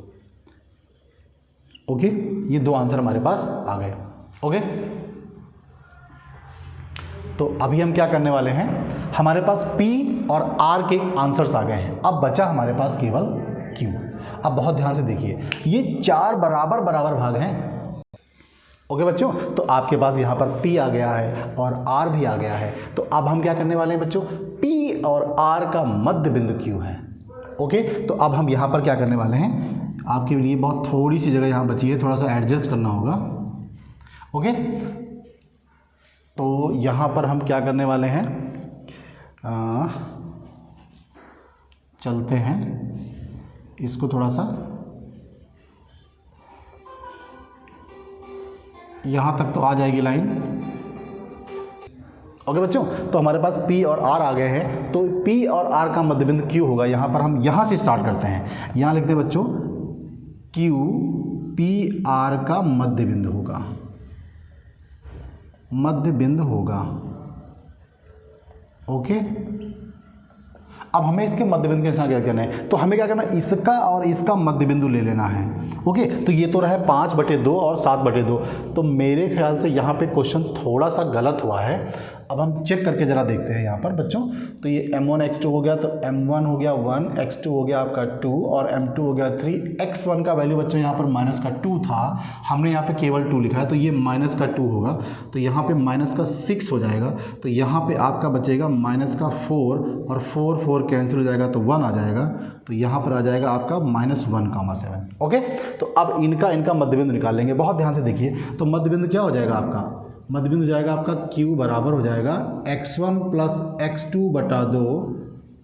ओके, ये 2 आंसर हमारे पास आ गए। ओके, तो अभी हम क्या करने वाले हैं, हमारे पास P और R के आंसर्स आ गए हैं, अब बचा हमारे पास केवल Q। अब बहुत ध्यान से देखिए, ये 4 बराबर बराबर भाग हैं। ओके बच्चों, तो आपके पास यहाँ पर P आ गया है और R भी आ गया है। तो अब हम क्या करने वाले हैं बच्चों, P और R का मध्य बिंदु Q है। ओके, तो अब हम यहाँ पर क्या करने वाले हैं, आपके लिए बहुत थोड़ी सी जगह यहाँ बची है, थोड़ा सा एडजस्ट करना होगा। ओके, तो यहाँ पर हम क्या करने वाले हैं, चलते हैं इसको थोड़ा सा यहाँ तक तो आ जाएगी लाइन। ओके बच्चों, तो हमारे पास P और R आ गए हैं, तो P और R का मध्य बिंदु Q होगा। यहाँ पर हम यहाँ से स्टार्ट करते हैं, यहाँ लिखते हैं बच्चों Q P R का मध्य बिंदु होगा, मध्य बिंदु होगा। ओके, अब हमें इसके मध्य बिंदु के साथ क्या करना है, तो हमें क्या करना है, इसका और इसका मध्य बिंदु ले लेना है। ओके, तो ये तो रहा 5/2 और 7/2, तो मेरे ख्याल से यहाँ पे क्वेश्चन थोड़ा सा गलत हुआ है। अब हम चेक करके ज़रा देखते हैं यहाँ पर बच्चों, तो ये m1 x2 हो गया, तो m1 हो गया 1, x2 हो गया आपका 2 और m2 हो गया 3। x1 का वैल्यू बच्चों यहाँ पर माइनस का 2 था, हमने यहाँ पे केवल 2 लिखा है, तो ये माइनस का 2 होगा, तो यहाँ पे माइनस का 6 हो जाएगा, तो यहाँ पे आपका बचेगा माइनस का 4 और 4 कैंसिल हो जाएगा तो 1 आ जाएगा, तो यहाँ पर आ जाएगा आपका -1,7। ओके, तो अब इनका मध्य बिंदु निकाल लेंगे। बहुत ध्यान से देखिए, तो मध्य बिंदु क्या हो जाएगा आपका, मध्य बिंदु जाएगा आपका Q बराबर हो जाएगा x1 प्लस x2 बटा 2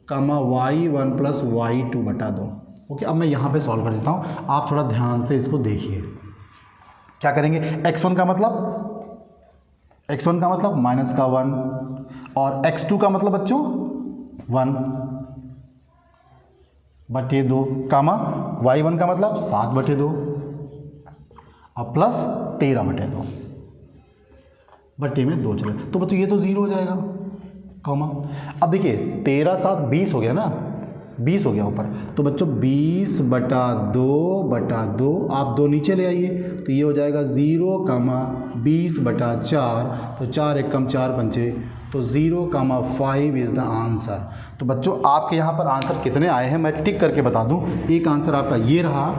कमा y1 प्लस y2 बटा 2। ओके, अब मैं यहाँ पे सॉल्व कर देता हूँ, आप थोड़ा ध्यान से इसको देखिए। क्या करेंगे, x1 का मतलब माइनस का 1 और x2 का मतलब बच्चों 1 बटे 2 कामा y1 का मतलब 7/2 और प्लस 13/2 बटे में 2 चले, तो बच्चों ये तो 0 हो जाएगा कॉमा। अब देखिए 13 7 20 हो गया ना, 20 हो गया ऊपर, तो बच्चों 20/2 आप 2 नीचे ले आइए, तो ये हो जाएगा 0 कामा 20/4, तो 4 एकम 4 पंचे, तो 0,5 इज़ द आंसर। तो बच्चों आपके यहाँ पर आंसर कितने आए हैं मैं टिक करके बता दूँ। एक आंसर आपका ये रहा,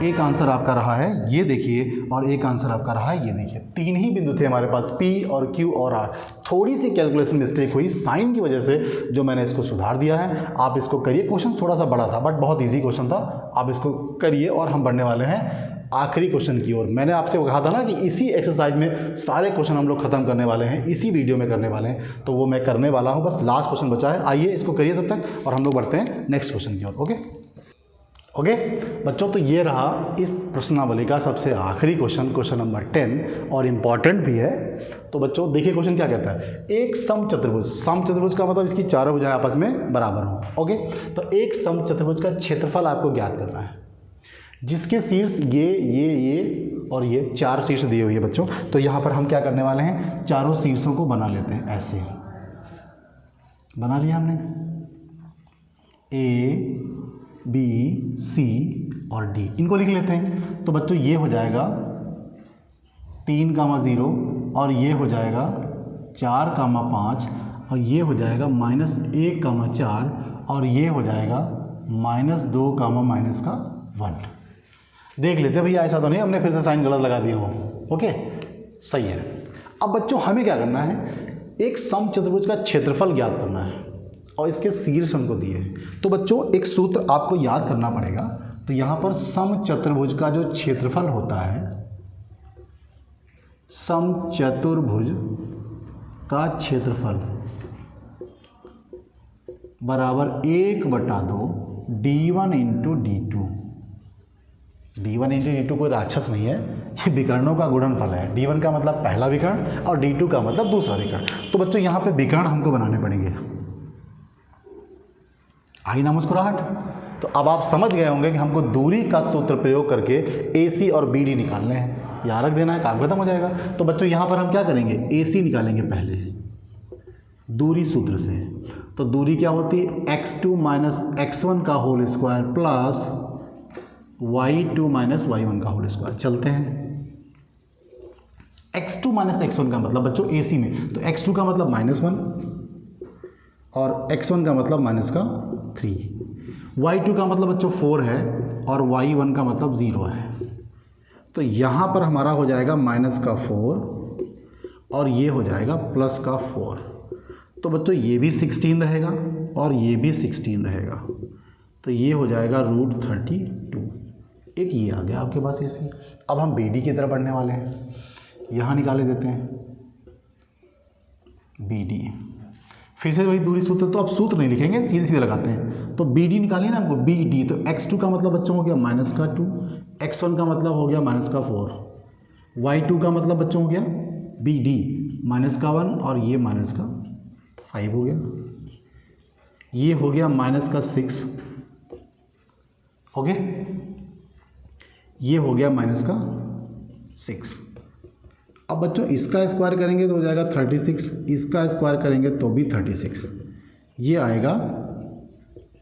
एक आंसर आपका रहा है ये देखिए, और एक आंसर आपका रहा है ये देखिए। 3 ही बिंदु थे हमारे पास, P और Q और R। थोड़ी सी कैलकुलेशन मिस्टेक हुई साइन की वजह से, जो मैंने इसको सुधार दिया है। आप इसको करिए, क्वेश्चन थोड़ा सा बड़ा था बट बहुत ईजी क्वेश्चन था, आप इसको करिए और हम बढ़ने वाले हैं आखिरी क्वेश्चन की ओर। मैंने आपसे कहा था ना कि इसी एक्सरसाइज में सारे क्वेश्चन हम लोग खत्म करने वाले हैं, इसी वीडियो में करने वाले हैं, तो वो मैं करने वाला हूँ, बस लास्ट क्वेश्चन बचा है। आइए इसको करिए तब तक और हम लोग बढ़ते हैं नेक्स्ट क्वेश्चन की ओर। ओके बच्चों, तो ये रहा इस प्रश्नावली का सबसे आखिरी क्वेश्चन, क्वेश्चन नंबर 10, और इम्पॉर्टेंट भी है। तो बच्चों देखिए क्वेश्चन क्या कहता है, एक समचतुर्भुज का मतलब इसकी चारों भुजाएं आपस में बराबर हो। ओके, तो एक समचतुर्भुज का क्षेत्रफल आपको ज्ञात करना है, जिसके शीर्ष ये और ये 4 शीर्ष दिए हुए हैं बच्चों। तो यहाँ पर हम क्या करने वाले हैं, चारों शीर्षों को बना लेते हैं। ऐसे बना लिया हमने, A B C और D, इनको लिख लेते हैं। तो बच्चों ये हो जाएगा 3,0 और ये हो जाएगा 4,5 और ये हो जाएगा -1,4 और ये हो जाएगा -2,-1। देख लेते हैं भैया, ऐसा तो नहीं हमने फिर से साइन गलत लगा दिया हो। ओके सही है। अब बच्चों हमें क्या करना है, एक समचतुर्भुज का क्षेत्रफल ज्ञात करना है और इसके शीर्ष हमको दिए हैं। तो बच्चों एक सूत्र आपको याद करना पड़ेगा। तो यहाँ पर समचतुर्भुज का जो क्षेत्रफल होता है, समचतुर्भुज का क्षेत्रफल बराबर 1/2 d1 × d2। D1 into D2 कोई राक्षस नहीं है, ये विकर्णों का गुणनफल है। D1 का मतलब पहला विकर्ण और D2 का मतलब दूसरा विकर्ण। तो बच्चों यहाँ पे विकर्ण हमको बनाने पड़ेंगे। आई ना मुस्कुराहट? तो अब आप समझ गए होंगे कि हमको दूरी का सूत्र प्रयोग करके AC और BD निकालने हैं। यहाँ रख देना है, काम खत्म हो जाएगा। तो बच्चों यहाँ पर हम क्या करेंगे, AC निकालेंगे पहले दूरी सूत्र से। तो दूरी क्या होती है, x2 माइनस x1 का whole square plus y2 minus y1 का होल स्क्वायर। चलते हैं, x2 माइनस x1 का मतलब बच्चों AC में, तो x2 का मतलब -1 और x1 का मतलब माइनस का 3, y2 का मतलब बच्चों 4 है और y1 का मतलब 0 है। तो यहाँ पर हमारा हो जाएगा माइनस का 4 और ये हो जाएगा प्लस का 4। तो बच्चों ये भी 16 रहेगा और ये भी 16 रहेगा। तो ये हो जाएगा √32। एक ये आ गया आपके पास AC। अब हम BD की तरफ बढ़ने वाले हैं, यहाँ निकाले देते हैं BD। फिर से वही दूरी सूत्र, तो अब सूत्र नहीं लिखेंगे, सीधे सीधे लगाते हैं। तो BD निकालिए ना हमको, BD। तो x2 का मतलब बच्चों हो गया माइनस का 2, x1 का मतलब हो गया माइनस का 4, y2 का मतलब बच्चों हो गया BD माइनस का 1 और ये माइनस का 5 हो गया, ये हो गया माइनस का 6, ओके, ये हो गया माइनस का 6। अब बच्चों इसका स्क्वायर करेंगे तो हो जाएगा 36, इसका स्क्वायर करेंगे तो भी 36, ये आएगा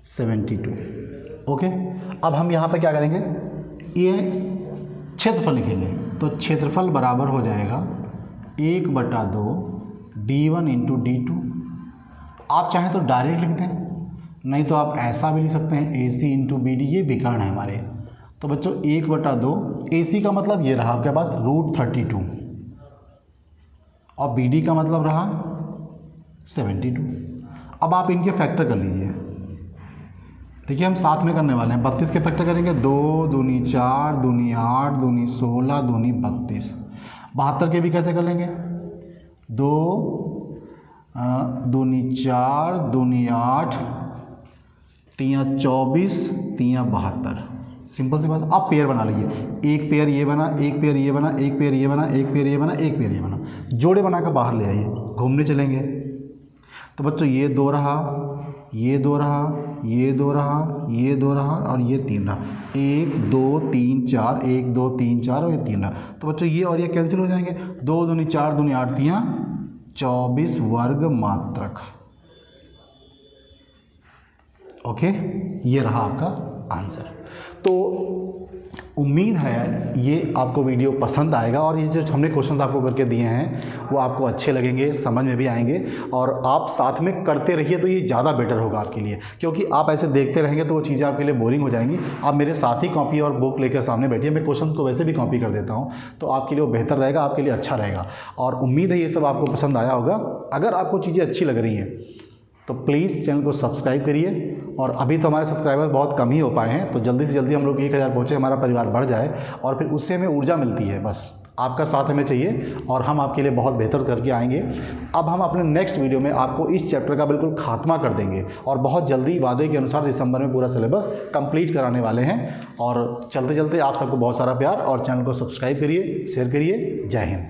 72, ओके। अब हम यहाँ पे क्या करेंगे, ये क्षेत्रफल लिखेंगे। तो क्षेत्रफल बराबर हो जाएगा 1/2 D1 इंटू D2। आप चाहें तो डायरेक्ट लिख दें, नहीं तो आप ऐसा भी लिख सकते हैं AC इंटू BD, ये विकर्ण है हमारे। तो बच्चों 1/2 AC का मतलब ये रहा आपके पास √32 और BD का मतलब रहा 72। अब आप इनके फैक्टर कर लीजिए। देखिए हम साथ में करने वाले हैं, 32 के फैक्टर करेंगे, 2 दूनी 4, दूनी 8, दूनी 16, दूनी 32। 72 के भी कैसे कर लेंगे, 2 दूनी 4, दूनी 8, 3 24, 3 72। सिंपल सी बात। आप पेयर बना लीजिए, एक पेयर ये बना, एक पेयर ये बना, एक पेयर ये बना, एक पेयर ये बना, एक पेयर ये बना, जोड़े बनाकर बाहर ले आइए, घूमने चलेंगे। तो बच्चों ये 2 रहा, ये 2 रहा, ये 2 रहा, ये 2 रहा और ये 3 रहा। 1 2 3 4, 1 2 3 4 और ये 3 रहा। तो बच्चों ये और ये कैंसिल हो जाएंगे, 2 दूनी 4, दूनी 8, 3 24 वर्ग मात्रक, ओके। ये रहा आपका आंसर। तो उम्मीद है ये आपको वीडियो पसंद आएगा और ये जो हमने क्वेश्चंस आपको करके दिए हैं वो आपको अच्छे लगेंगे, समझ में भी आएंगे और आप साथ में करते रहिए तो ये ज़्यादा बेटर होगा आपके लिए, क्योंकि आप ऐसे देखते रहेंगे तो वो चीज़ें आपके लिए बोरिंग हो जाएंगी। आप मेरे साथ ही कॉपी और बुक लेकर सामने बैठिए, मैं क्वेश्चंस को वैसे भी कॉपी कर देता हूँ, तो आपके लिए वो बेहतर रहेगा, आपके लिए अच्छा रहेगा। और उम्मीद है ये सब आपको पसंद आया होगा। अगर आपको चीज़ें अच्छी लग रही हैं तो प्लीज़ चैनल को सब्सक्राइब करिए। और अभी तो हमारे सब्सक्राइबर बहुत कम ही हो पाए हैं, तो जल्दी से जल्दी हम लोग 1000 पहुँचे, हमारा परिवार बढ़ जाए और फिर उससे हमें ऊर्जा मिलती है। बस आपका साथ हमें चाहिए और हम आपके लिए बहुत बेहतर करके आएंगे। अब हम अपने नेक्स्ट वीडियो में आपको इस चैप्टर का बिल्कुल खात्मा कर देंगे और बहुत जल्दी वादे के अनुसार दिसंबर में पूरा सिलेबस कंप्लीट कराने वाले हैं। और चलते चलते आप सबको बहुत सारा प्यार और चैनल को सब्सक्राइब करिए, शेयर करिए। जय हिंद।